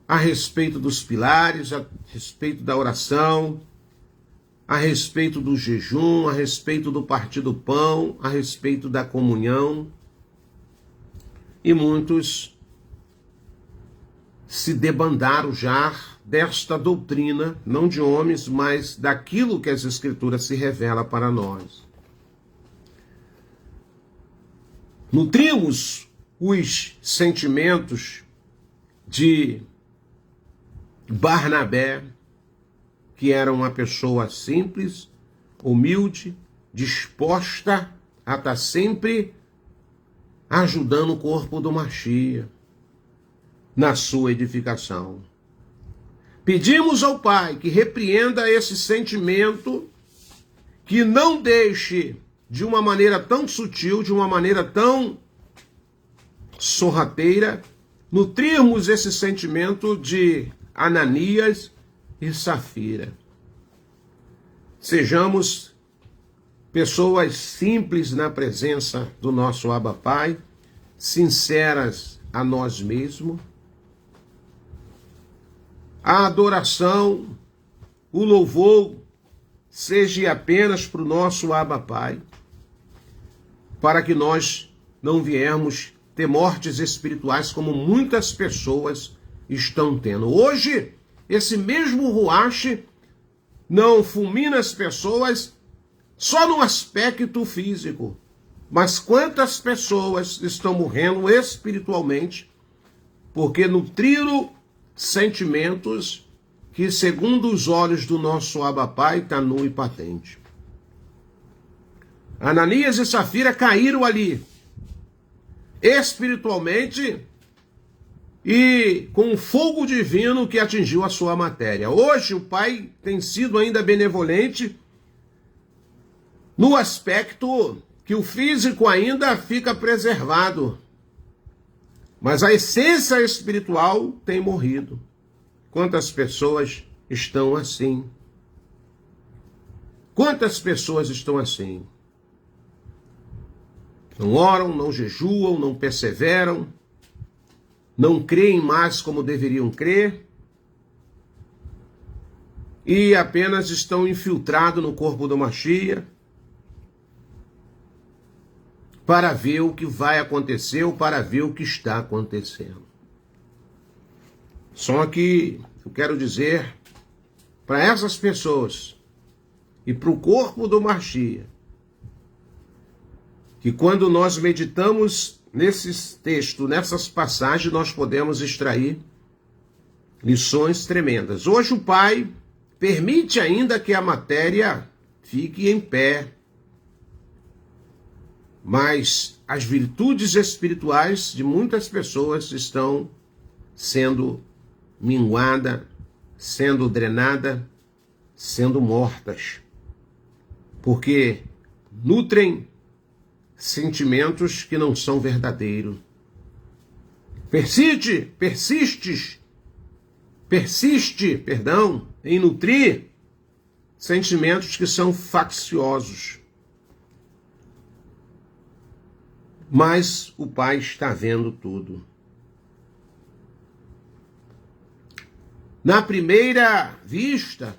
a respeito dos pilares, a respeito da oração, a respeito do jejum, a respeito do partir do pão, a respeito da comunhão. E muitos se debandaram já desta doutrina, não de homens, mas daquilo que as Escrituras se revelam para nós. Nutrimos os sentimentos de Barnabé, que era uma pessoa simples, humilde, disposta a estar sempre ajudando o corpo do Mashiach na sua edificação. Pedimos ao Pai que repreenda esse sentimento, que não deixe de uma maneira tão sutil, de uma maneira tão sorrateira, nutrirmos esse sentimento de Ananias e Safira. Sejamos pessoas simples na presença do nosso Abba Pai, sinceras a nós mesmos. A adoração, o louvor, seja apenas para o nosso Abba Pai, para que nós não viemos ter mortes espirituais como muitas pessoas estão tendo. Hoje, esse mesmo Ruach não fulmina as pessoas só no aspecto físico, mas quantas pessoas estão morrendo espiritualmente porque nutriram sentimentos que, segundo os olhos do nosso Abba Pai, está nu e patente. Ananias e Safira caíram ali, espiritualmente e com o fogo divino que atingiu a sua matéria. Hoje o Pai tem sido ainda benevolente no aspecto que o físico ainda fica preservado, mas a essência espiritual tem morrido. Quantas pessoas estão assim? Quantas pessoas estão assim? Não oram, não jejuam, não perseveram, não creem mais como deveriam crer e apenas estão infiltrados no corpo do Mashiach para ver o que vai acontecer ou para ver o que está acontecendo. Só que eu quero dizer para essas pessoas e para o corpo do Mashiach que quando nós meditamos nesses textos, nessas passagens, nós podemos extrair lições tremendas. Hoje o Pai permite ainda que a matéria fique em pé, mas as virtudes espirituais de muitas pessoas estão sendo minguadas, sendo drenadas, sendo mortas, porque nutrem sentimentos que não são verdadeiros. Persiste em nutrir sentimentos que são facciosos. Mas o Pai está vendo tudo. Na primeira vista,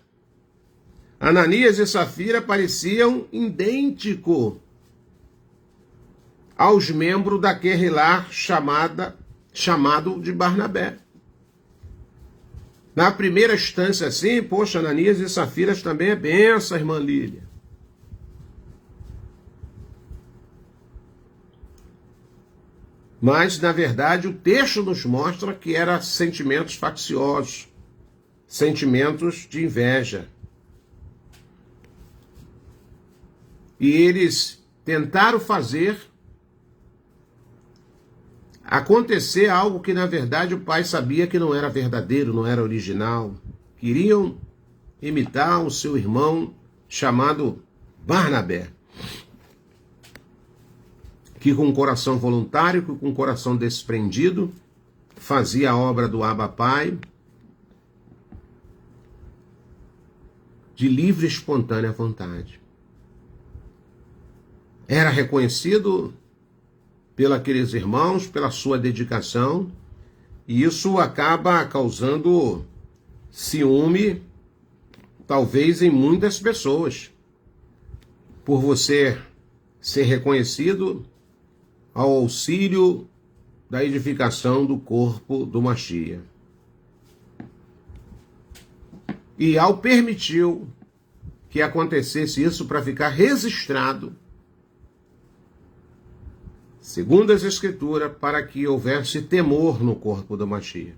Ananias e Safira pareciam idênticos aos membros daquele lar chamado de Barnabé. Na primeira instância, assim, poxa, Ananias e Safira também é benção, irmã Lília. Mas, na verdade, o texto nos mostra que eram sentimentos facciosos, sentimentos de inveja. E eles tentaram fazer acontecer algo que, na verdade, o Pai sabia que não era verdadeiro, não era original. Queriam imitar o seu irmão chamado Barnabé, que com um coração voluntário, com um coração desprendido, fazia a obra do Abba Pai de livre e espontânea vontade. Era reconhecido pelos irmãos, pela sua dedicação, e isso acaba causando ciúme, talvez em muitas pessoas, por você ser reconhecido ao auxílio da edificação do corpo do Mashiach. E ao permitiu que acontecesse isso para ficar registrado, segundo as Escrituras, para que houvesse temor no corpo do Mashiach.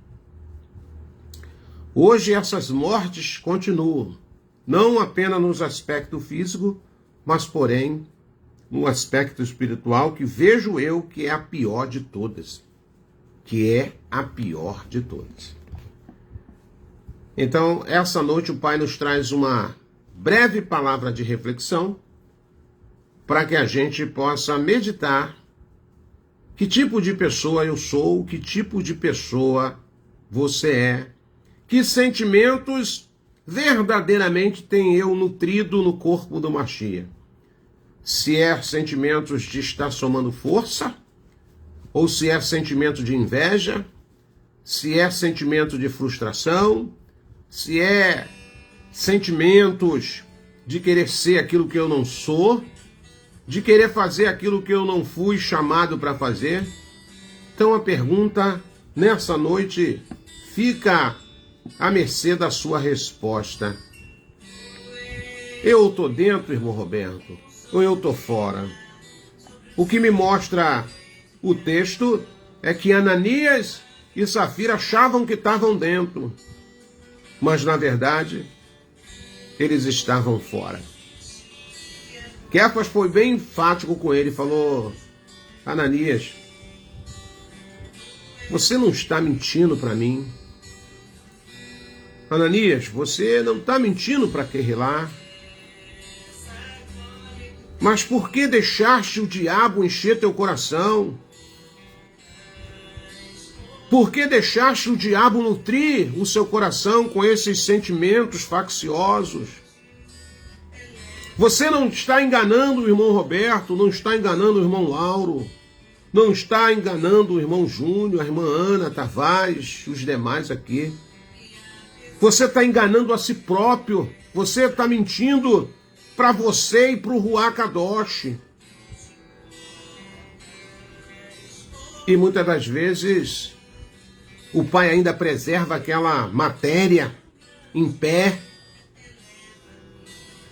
Hoje essas mortes continuam, não apenas nos aspectos físicos, mas porém no aspecto espiritual, que vejo eu que é a pior de todas. Então, essa noite o Pai nos traz uma breve palavra de reflexão para que a gente possa meditar que tipo de pessoa eu sou, que tipo de pessoa você é, que sentimentos verdadeiramente tenho eu nutrido no corpo do Mashiach. Se é sentimentos de estar somando força, ou se é sentimento de inveja, se é sentimento de frustração, se é sentimentos de querer ser aquilo que eu não sou, de querer fazer aquilo que eu não fui chamado para fazer. Então a pergunta nessa noite fica à mercê da sua resposta. Eu estou dentro, irmão Roberto, ou eu estou fora? O que me mostra o texto é que Ananias e Safira achavam que estavam dentro. mas na verdade eles estavam fora. Kefas foi bem enfático com ele, falou: Ananias, você não está mentindo para mim. Ananias, você não está mentindo para Querrilá. Mas por que deixaste o diabo encher teu coração? Por que deixaste o diabo nutrir o seu coração com esses sentimentos facciosos? Você não está enganando o irmão Roberto, não está enganando o irmão Lauro, não está enganando o irmão Júnior, a irmã Ana Tavares, os demais aqui. Você está enganando a si próprio, você está mentindo para você e para o Ruach Kadosh. E muitas das vezes o Pai ainda preserva aquela matéria em pé,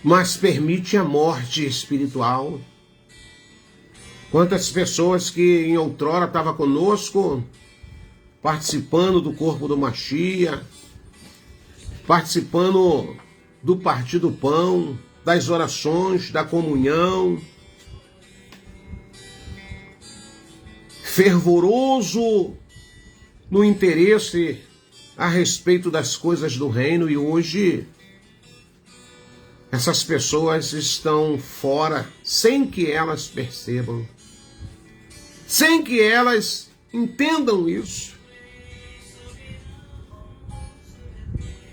mas permite a morte espiritual. Quantas pessoas que em outrora estavam conosco, participando do corpo do Mashiach, participando do partir do pão, das orações, da comunhão, fervoroso no interesse a respeito das coisas do reino, e hoje essas pessoas estão fora sem que elas percebam, sem que elas entendam isso.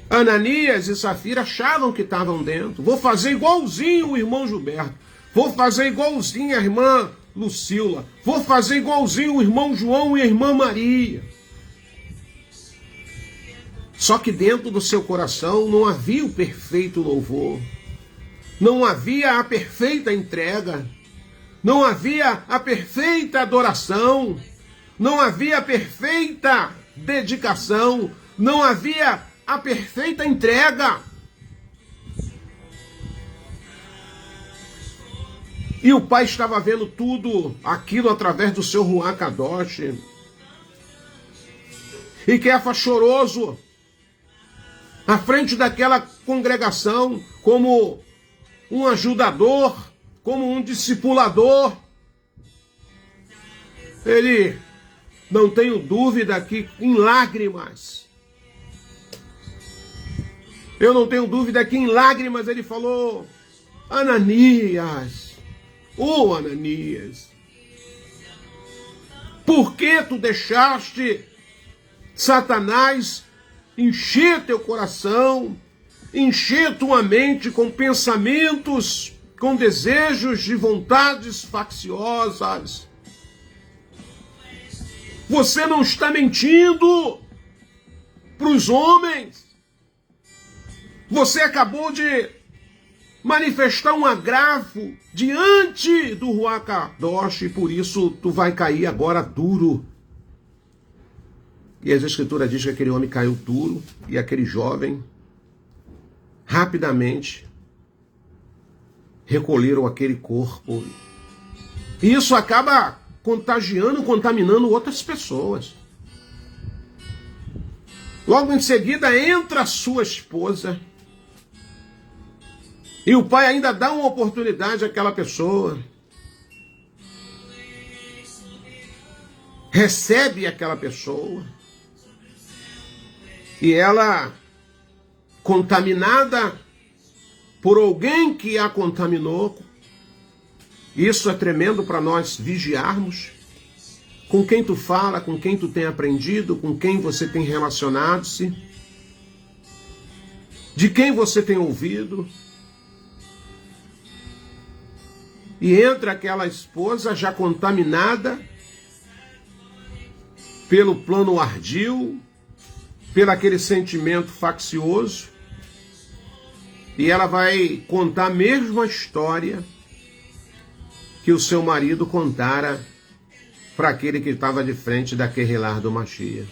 Ananias e Safira achavam que estavam dentro. Vou fazer igualzinho o irmão Gilberto. Vou fazer igualzinho a irmã Lucila. Vou fazer igualzinho o irmão João e a irmã Maria. Só que dentro do seu coração não havia o perfeito louvor. Não havia a perfeita entrega. Não havia a perfeita adoração. Não havia a perfeita dedicação. Não havia a perfeita entrega. E o Pai estava vendo tudo aquilo através do seu Ruach Kadosh. E Kefas choroso, à frente daquela congregação, como um ajudador, como um discipulador. Ele, não tenho dúvida que em lágrimas, eu não tenho dúvida que em lágrimas ele falou: Ananias, ô Ananias, por que tu deixaste Satanás encher teu coração, encher tua mente com pensamentos, com desejos de vontades facciosas? Você não está mentindo para os homens. Você acabou de manifestar um agravo diante do Ruach Kadosh, e por isso tu vai cair agora duro. E as Escrituras dizem que aquele homem caiu duro, e aquele jovem, rapidamente, recolheram aquele corpo. E isso acaba contagiando, contaminando outras pessoas. Logo em seguida entra a sua esposa, e o pai ainda dá uma oportunidade àquela pessoa. Recebe aquela pessoa. E ela, contaminada por alguém que a contaminou. Isso é tremendo para nós vigiarmos. Com quem tu fala, com quem tu tem aprendido, com quem você tem relacionado-se. De quem você tem ouvido. E entra aquela esposa já contaminada pelo plano ardil, pelo aquele sentimento faccioso, e ela vai contar a mesma história que o seu marido contara para aquele que estava de frente da Querrilá do Mashiach.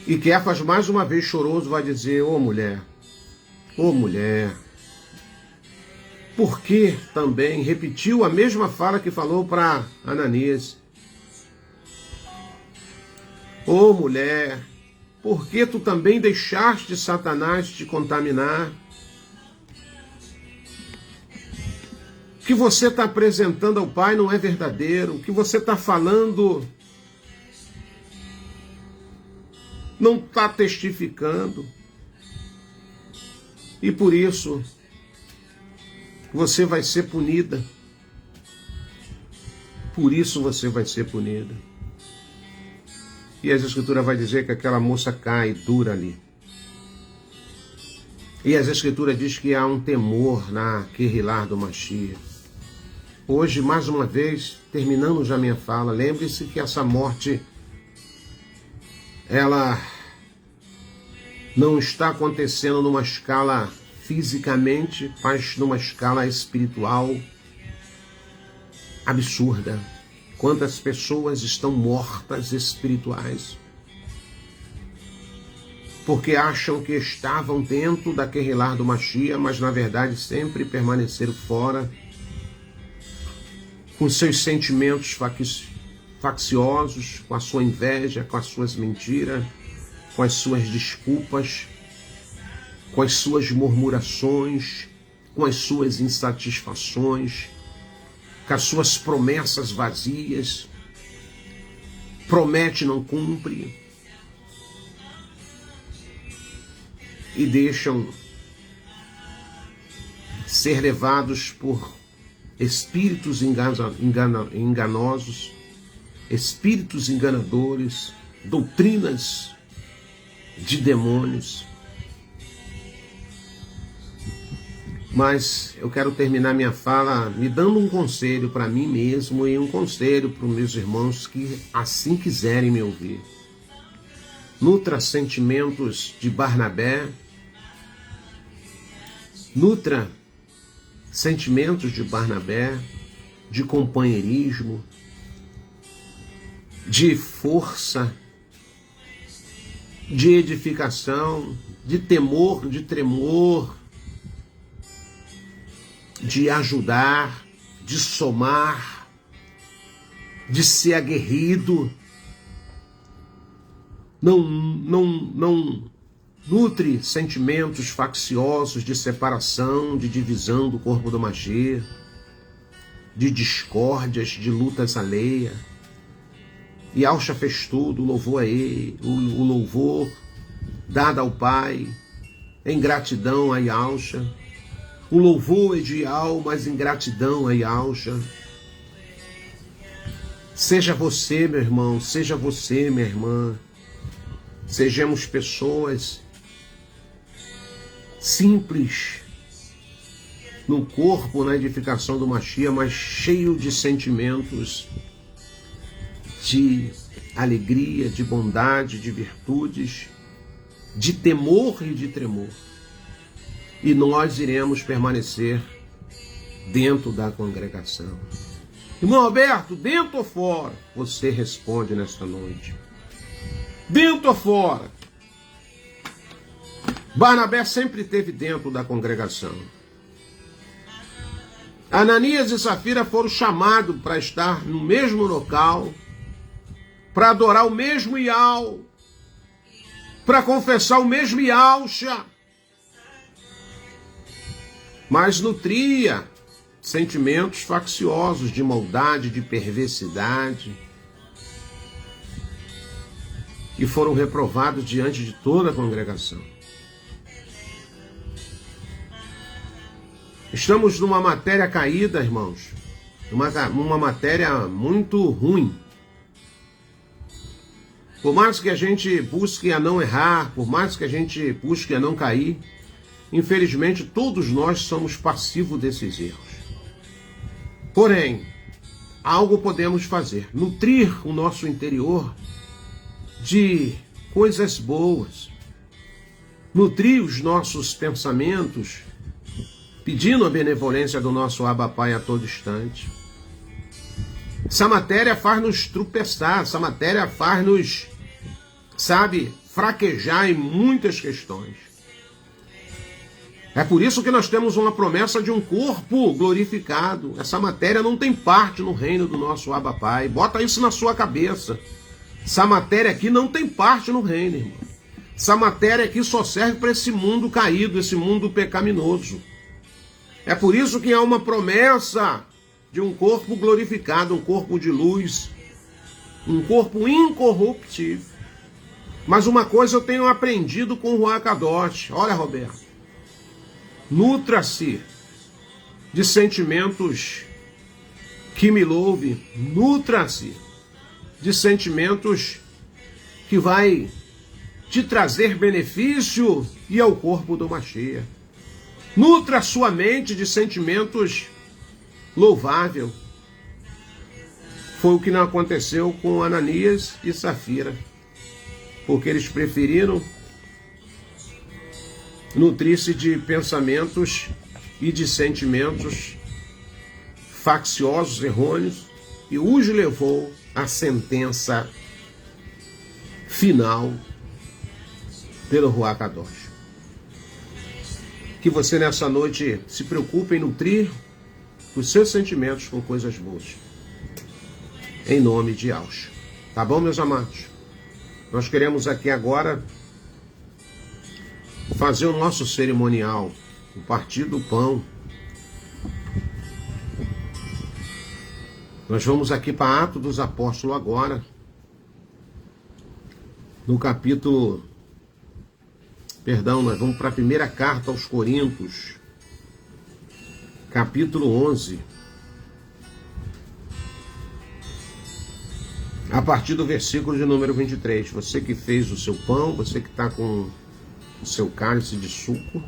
E Kefas mais uma vez choroso vai dizer: ô mulher, por que também repetiu a mesma fala que falou para Ananias? Ô mulher, porque tu também deixaste Satanás te contaminar. O que você está apresentando ao Pai não é verdadeiro. O que você está falando não está testificando. E por isso, você vai ser punida. Por isso você vai ser punida. E a Escritura vai dizer que aquela moça cai dura ali. E a Escritura diz que há um temor na Querilar do Mashiach. Hoje, mais uma vez, terminando já minha fala, lembre-se que essa morte, ela não está acontecendo numa escala fisicamente, mas numa escala espiritual absurda. Quantas pessoas estão mortas espirituais porque acham que estavam dentro da Querilar do Mashiach, mas na verdade sempre permaneceram fora, com seus sentimentos facciosos, com a sua inveja, com as suas mentiras, com as suas desculpas, com as suas murmurações, com as suas insatisfações, com as suas promessas vazias. Promete, não cumpre. E deixam ser levados por espíritos enganosos, espíritos enganadores, doutrinas de demônios. Mas eu quero terminar minha fala me dando um conselho para mim mesmo e um conselho para os meus irmãos que assim quiserem me ouvir. Nutra sentimentos de Barnabé, nutra sentimentos de Barnabé, de companheirismo, de força, de edificação, de temor, de tremor, de ajudar, de somar, de ser aguerrido. Não nutre sentimentos facciosos de separação, de divisão do corpo do Mashiach, de discórdias, de lutas alheias. E Yahushua fez tudo, louvou a ele, o louvor dado ao Pai, em gratidão a Yahushua. O louvor é de Yahushua, mas em gratidão a Yahushua. Seja você, meu irmão, seja você, minha irmã. Sejamos pessoas simples no corpo, na edificação do Mashiach, mas cheio de sentimentos de alegria, de bondade, de virtudes, de temor e de tremor. E nós iremos permanecer dentro da congregação. Irmão Alberto, dentro ou fora? Você responde nesta noite. Dentro ou fora? Barnabé sempre esteve dentro da congregação. Ananias e Safira foram chamados para estar no mesmo local, para adorar o mesmo Yahushua, para confessar o mesmo Yahushua, mas nutria sentimentos facciosos de maldade, de perversidade, e foram reprovados diante de toda a congregação. Estamos numa matéria caída, irmãos, uma matéria muito ruim. Por mais que a gente busque a não errar, por mais que a gente busque a não cair, infelizmente todos nós somos passivos desses erros. Porém, algo podemos fazer, nutrir o nosso interior de coisas boas, nutrir os nossos pensamentos, pedindo a benevolência do nosso Abba Pai a todo instante. Essa matéria faz nos tropeçar, essa matéria faz nos, fraquejar em muitas questões. É por isso que nós temos uma promessa de um corpo glorificado. Essa matéria não tem parte no reino do nosso Abba Pai. Bota isso na sua cabeça. Essa matéria aqui não tem parte no reino, irmão. Essa matéria aqui só serve para esse mundo caído, esse mundo pecaminoso. É por isso que há uma promessa de um corpo glorificado, um corpo de luz, um corpo incorruptível. Mas uma coisa eu tenho aprendido com o Ruach Kadosh. Olha, Roberto, nutra-se de sentimentos que me louve, nutra-se de sentimentos que vai te trazer benefício e ao corpo do Mashiach. Nutra sua mente de sentimentos louvável. Foi o que não aconteceu com Ananias e Safira, porque eles preferiram nutrir-se de pensamentos e de sentimentos facciosos, errôneos, e os levou à sentença final pelo Ruach Kadosh. Que você nessa noite se preocupe em nutrir os seus sentimentos com coisas boas. Em nome de Yahushua. Tá bom, meus amados? Nós queremos aqui agora fazer o nosso cerimonial, o partir do pão. Nós vamos aqui para Atos dos Apóstolos agora, no capítulo... nós vamos para a primeira carta aos Coríntios, capítulo 11, a partir do versículo de número 23. Você que fez o seu pão, você que está com o seu cálice de suco,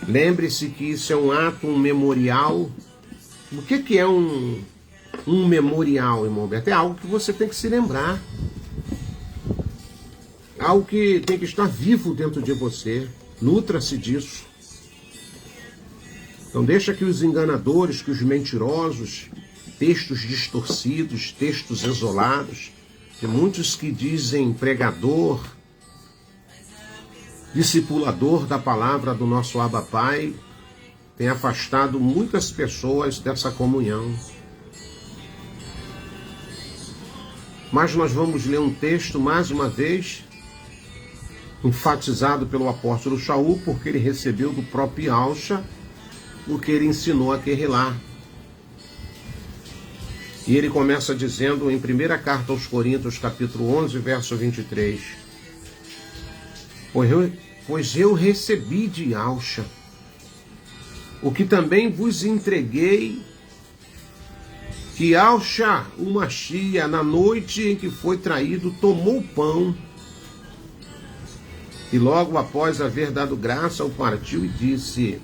lembre-se que isso é um ato, um memorial. O que é um memorial, irmão Alberto? É algo que você tem que se lembrar. Algo que tem que estar vivo dentro de você. Nutra-se disso. Então deixa que os enganadores, que os mentirosos, textos distorcidos, textos isolados, de muitos que dizem pregador, discipulador da palavra do nosso Abba Pai, tem afastado muitas pessoas dessa comunhão. Mas nós vamos ler um texto mais uma vez, enfatizado pelo apóstolo Shaul, porque ele recebeu do próprio Yahushua o que ele ensinou a Querilah. E ele começa dizendo em primeira carta aos Coríntios, capítulo 11, verso 23. Pois eu recebi de Yahushua o que também vos entreguei, que Yahushua, o Mashiach, na noite em que foi traído, tomou o pão, e logo após haver dado graça, o partiu e disse: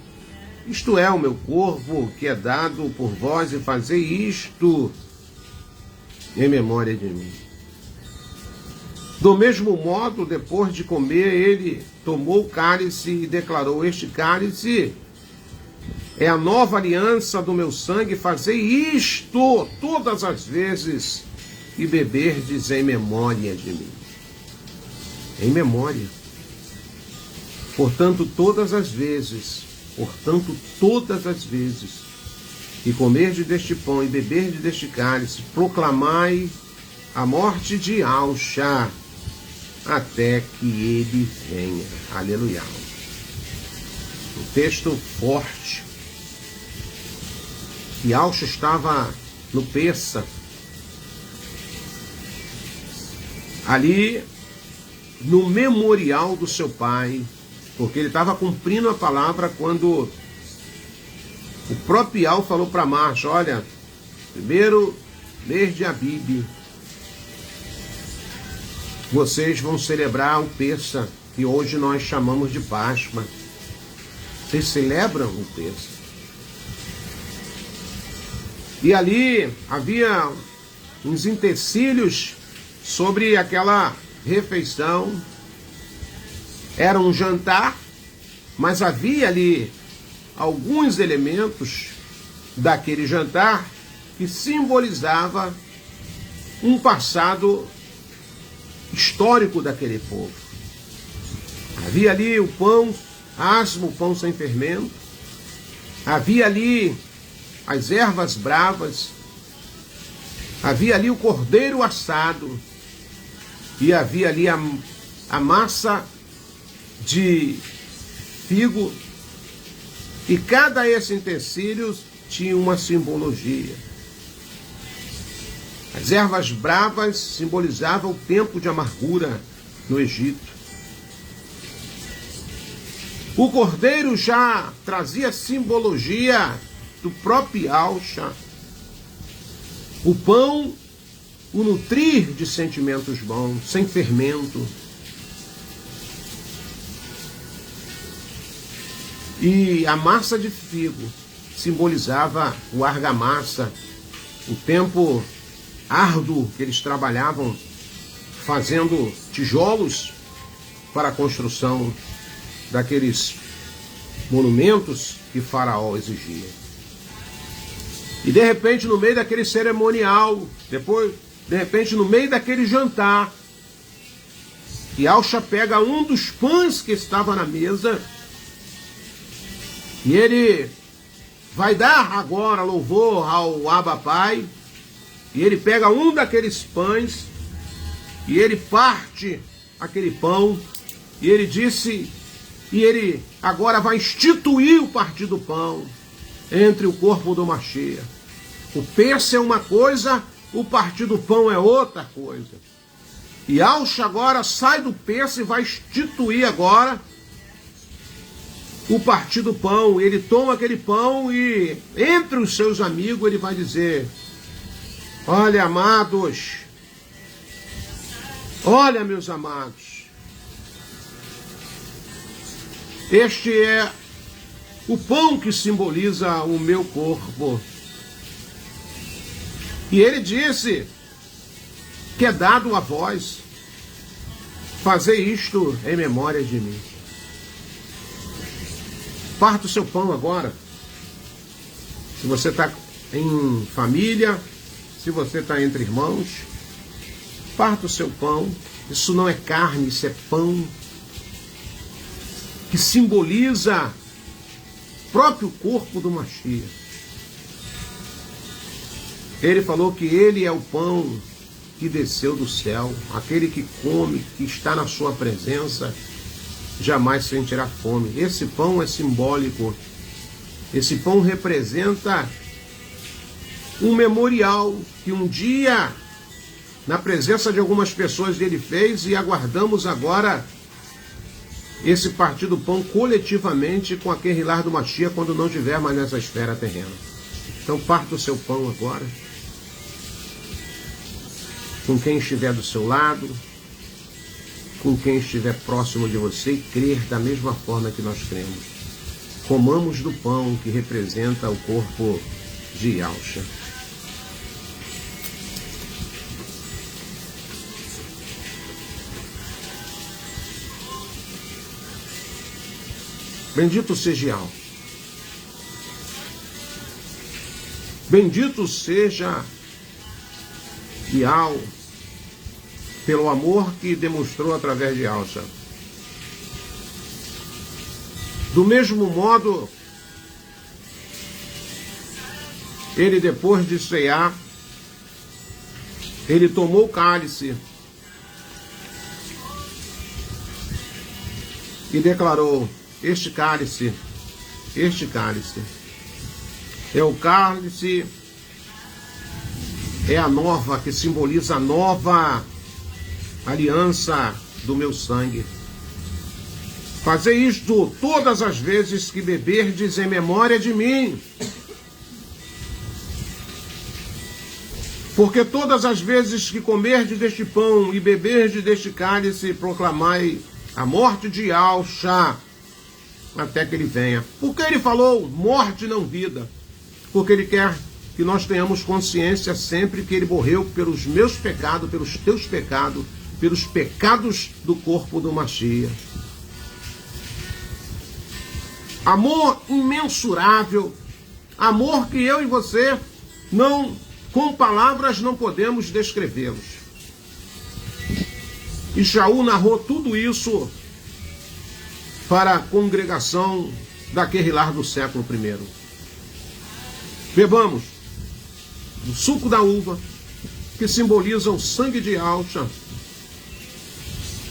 isto é o meu corpo que é dado por vós, e fazei isto em memória de mim. Do mesmo modo, depois de comer, ele tomou o cálice e declarou: este cálice é a nova aliança do meu sangue, fazei isto todas as vezes e beberdes em memória de mim. Em memória. Portanto, todas as vezes que comerdes deste pão e beberdes deste cálice, proclamai a morte de Yahushua até que ele venha. Aleluia. Um texto forte. Yahushua estava no Pessa, ali no memorial do seu pai, porque ele estava cumprindo a palavra quando o próprio Yahushua falou para Marcha: olha, primeiro mês de Abib, vocês vão celebrar o Pessa, que hoje nós chamamos de Páscoa. Vocês celebram o Pessa. E ali havia uns utensílios sobre aquela refeição. Era um jantar, mas havia ali alguns elementos daquele jantar que simbolizava um passado histórico daquele povo. Havia ali o pão asmo, o pão sem fermento. Havia ali as ervas bravas. Havia ali o cordeiro assado. E havia ali a massa de figo, e cada esse utensílio tinha uma simbologia. As ervas bravas simbolizavam o tempo de amargura no Egito. O cordeiro já trazia simbologia do próprio Yahshua. O pão, o nutrir de sentimentos bons, sem fermento. E a massa de figo simbolizava o argamassa, o tempo árduo que eles trabalhavam fazendo tijolos para a construção daqueles monumentos que Faraó exigia. E de repente, no meio daquele cerimonial, depois, de repente, no meio daquele jantar, Yahshua pega um dos pães que estava na mesa e ele vai dar agora louvor ao Abba Pai, e ele pega um daqueles pães e ele parte aquele pão, e ele disse, e ele agora vai instituir o partir do pão entre o corpo do Mashiach. O peixe é uma coisa, o partir do pão é outra coisa. E Yahshua agora sai do peixe e vai instituir agora o partir do pão. Ele toma aquele pão e entre os seus amigos ele vai dizer: olha, amados, olha, meus amados, este é o pão que simboliza o meu corpo. E ele disse que é dado a vós fazer isto em memória de mim. Parta o seu pão agora. Se você está em família, se você está entre irmãos, parta o seu pão. Isso não é carne, isso é pão, que simboliza o próprio corpo do Mashiach. Ele falou que ele é o pão que desceu do céu. Aquele que come, que está na sua presença, jamais sentirá fome. Esse pão é simbólico. Esse pão representa um memorial que um dia, na presença de algumas pessoas, ele fez, e aguardamos agora esse partir do pão coletivamente com aquele lar do Mashiach quando não estiver mais nessa esfera terrena. Então parta o seu pão agora, com quem estiver do seu lado, com quem estiver próximo de você, e crer da mesma forma que nós cremos. Comamos do pão que representa o corpo de Yahshua. Bendito seja Yahweh. Bendito seja Yahweh pelo amor que demonstrou através de Yahshua. Do mesmo modo, ele, depois de cear, ele tomou o cálice e declarou: este cálice é o cálice, é a nova, que simboliza a nova aliança do meu sangue. Fazei isto todas as vezes que beberdes em memória de mim. Porque todas as vezes que comerdes deste pão e beberdes deste cálice, proclamai a morte de Yahshua até que ele venha. Por que ele falou morte, não vida? Porque ele quer que nós tenhamos consciência sempre que ele morreu pelos meus pecados, pelos teus pecados, pelos pecados do corpo do Mashiach. Amor imensurável, amor que eu e você não, com palavras, não podemos descrevê-los. E Shaul narrou tudo isso para a congregação daquele lar do século I. Bebamos do suco da uva, que simboliza o sangue de Yahshua,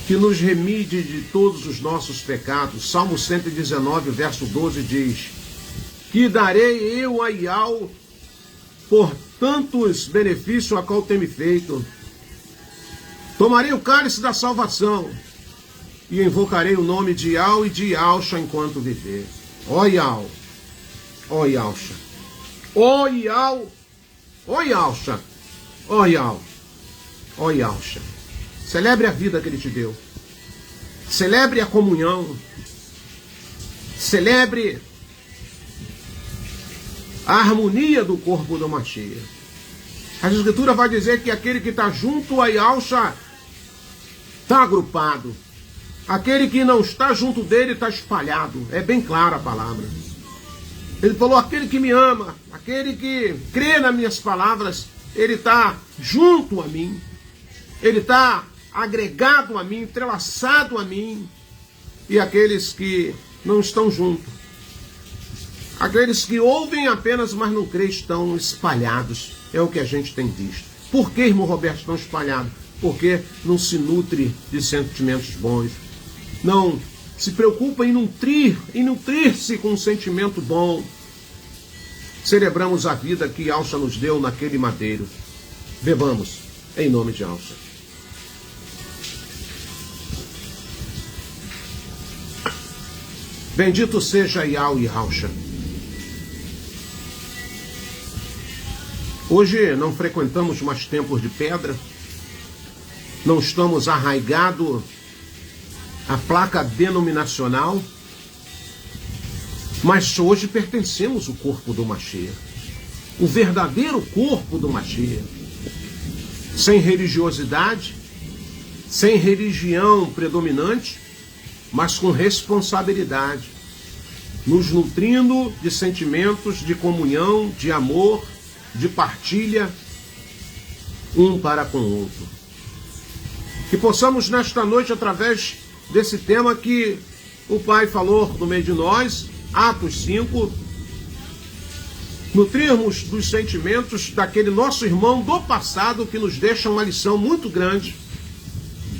que nos remide de todos os nossos pecados. Salmo 119, verso 12 diz: que darei eu a Iau por tantos benefícios a qual tem me feito. Tomarei o cálice da salvação e invocarei o nome de Iau e de Iauxa enquanto viver. Ó Iau, ó Iauxa, ó Iau, ó Iauxa, ó Iau, ó Iauxa. Celebre a vida que Ele te deu. Celebre a comunhão. Celebre a harmonia do corpo do Mashiach. A Escritura vai dizer que aquele que está junto a Iauxa está agrupado. Aquele que não está junto dele está espalhado. É bem clara a palavra. Ele falou: aquele que me ama, aquele que crê nas minhas palavras, ele está junto a mim. Ele está agregado a mim, entrelaçado a mim. E aqueles que não estão juntos, aqueles que ouvem apenas, mas não creem, estão espalhados. É o que a gente tem visto. Por que, irmão Roberto, estão espalhados? Porque não se nutre de sentimentos bons. Não se preocupa em nutrir-se com um sentimento bom. Celebramos a vida que Iauxa nos deu naquele madeiro. Bebamos, em nome de Iauxa. Bendito seja Iau e Iauxa. Hoje não frequentamos mais templos de pedra, não estamos arraigados à placa denominacional, mas hoje pertencemos ao corpo do Mashiach, o verdadeiro corpo do Mashiach, sem religiosidade, sem religião predominante, mas com responsabilidade, nos nutrindo de sentimentos de comunhão, de amor, de partilha, um para com o outro. Que possamos nesta noite, através desse tema que o Pai falou no meio de nós, Atos 5, nutrirmos dos sentimentos daquele nosso irmão do passado que nos deixa uma lição muito grande.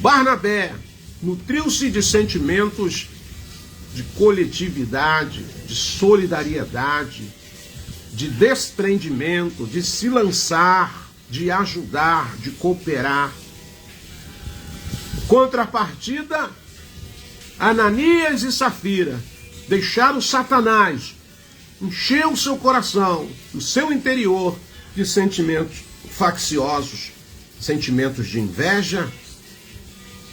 Barnabé nutriu-se de sentimentos de coletividade, de solidariedade, de desprendimento, de se lançar, de ajudar, de cooperar. Contrapartida, Ananias e Safira deixaram Satanás encher o seu coração, o seu interior, de sentimentos facciosos, sentimentos de inveja,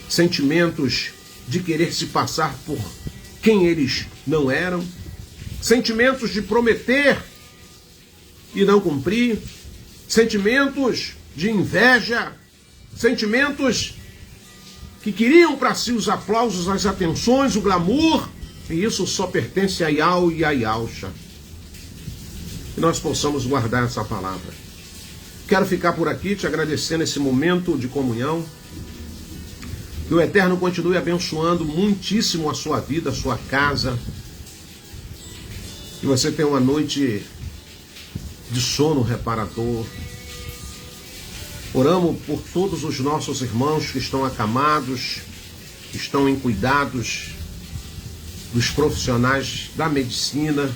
sentimentos de querer se passar por quem eles não eram, sentimentos de prometer e não cumprir, sentimentos de inveja, sentimentos que queriam para si os aplausos, as atenções, o glamour, e isso só pertence a Iau e a Iauxa. Que nós possamos guardar essa palavra. Quero ficar por aqui te agradecendo esse momento de comunhão. Que o Eterno continue abençoando muitíssimo a sua vida, a sua casa. Que você tenha uma noite de sono reparador. Oramos por todos os nossos irmãos que estão acamados, que estão em cuidados dos profissionais da medicina.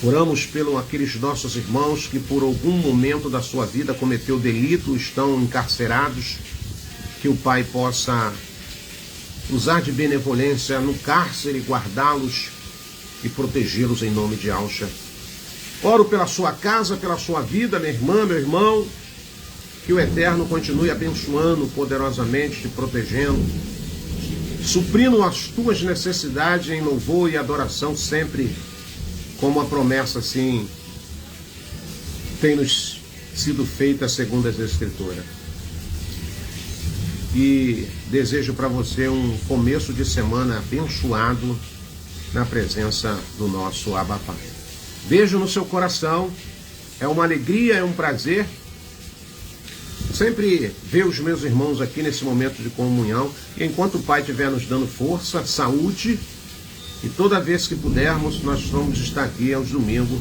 Oramos pelos aqueles nossos irmãos que por algum momento da sua vida cometeu delito, estão encarcerados. Que o Pai possa usar de benevolência no cárcere, guardá-los e protegê-los em nome de Iauxa. Oro pela sua casa, pela sua vida, minha irmã, meu irmão. Que o Eterno continue abençoando poderosamente, te protegendo, suprindo as tuas necessidades em louvor e adoração sempre, como a promessa assim tem nos sido feita segundo as Escrituras. E desejo para você um começo de semana abençoado na presença do nosso Abba Pai. Beijo no seu coração, é uma alegria, é um prazer sempre ver os meus irmãos aqui nesse momento de comunhão. E enquanto o Pai estiver nos dando força, saúde, e toda vez que pudermos, nós vamos estar aqui aos domingos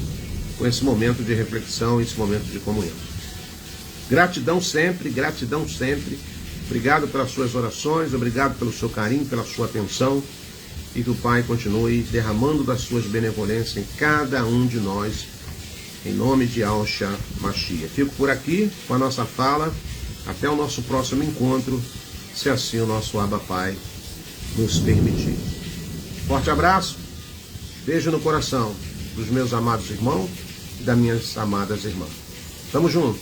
com esse momento de reflexão, esse momento de comunhão. Gratidão sempre, Obrigado pelas suas orações, obrigado pelo seu carinho, pela sua atenção, e que o Pai continue derramando das suas benevolências em cada um de nós, em nome de Yahshua Mashiach. Fico por aqui com a nossa fala, até o nosso próximo encontro, se assim o nosso Abba Pai nos permitir. Forte abraço, beijo no coração dos meus amados irmãos e das minhas amadas irmãs. Tamo junto.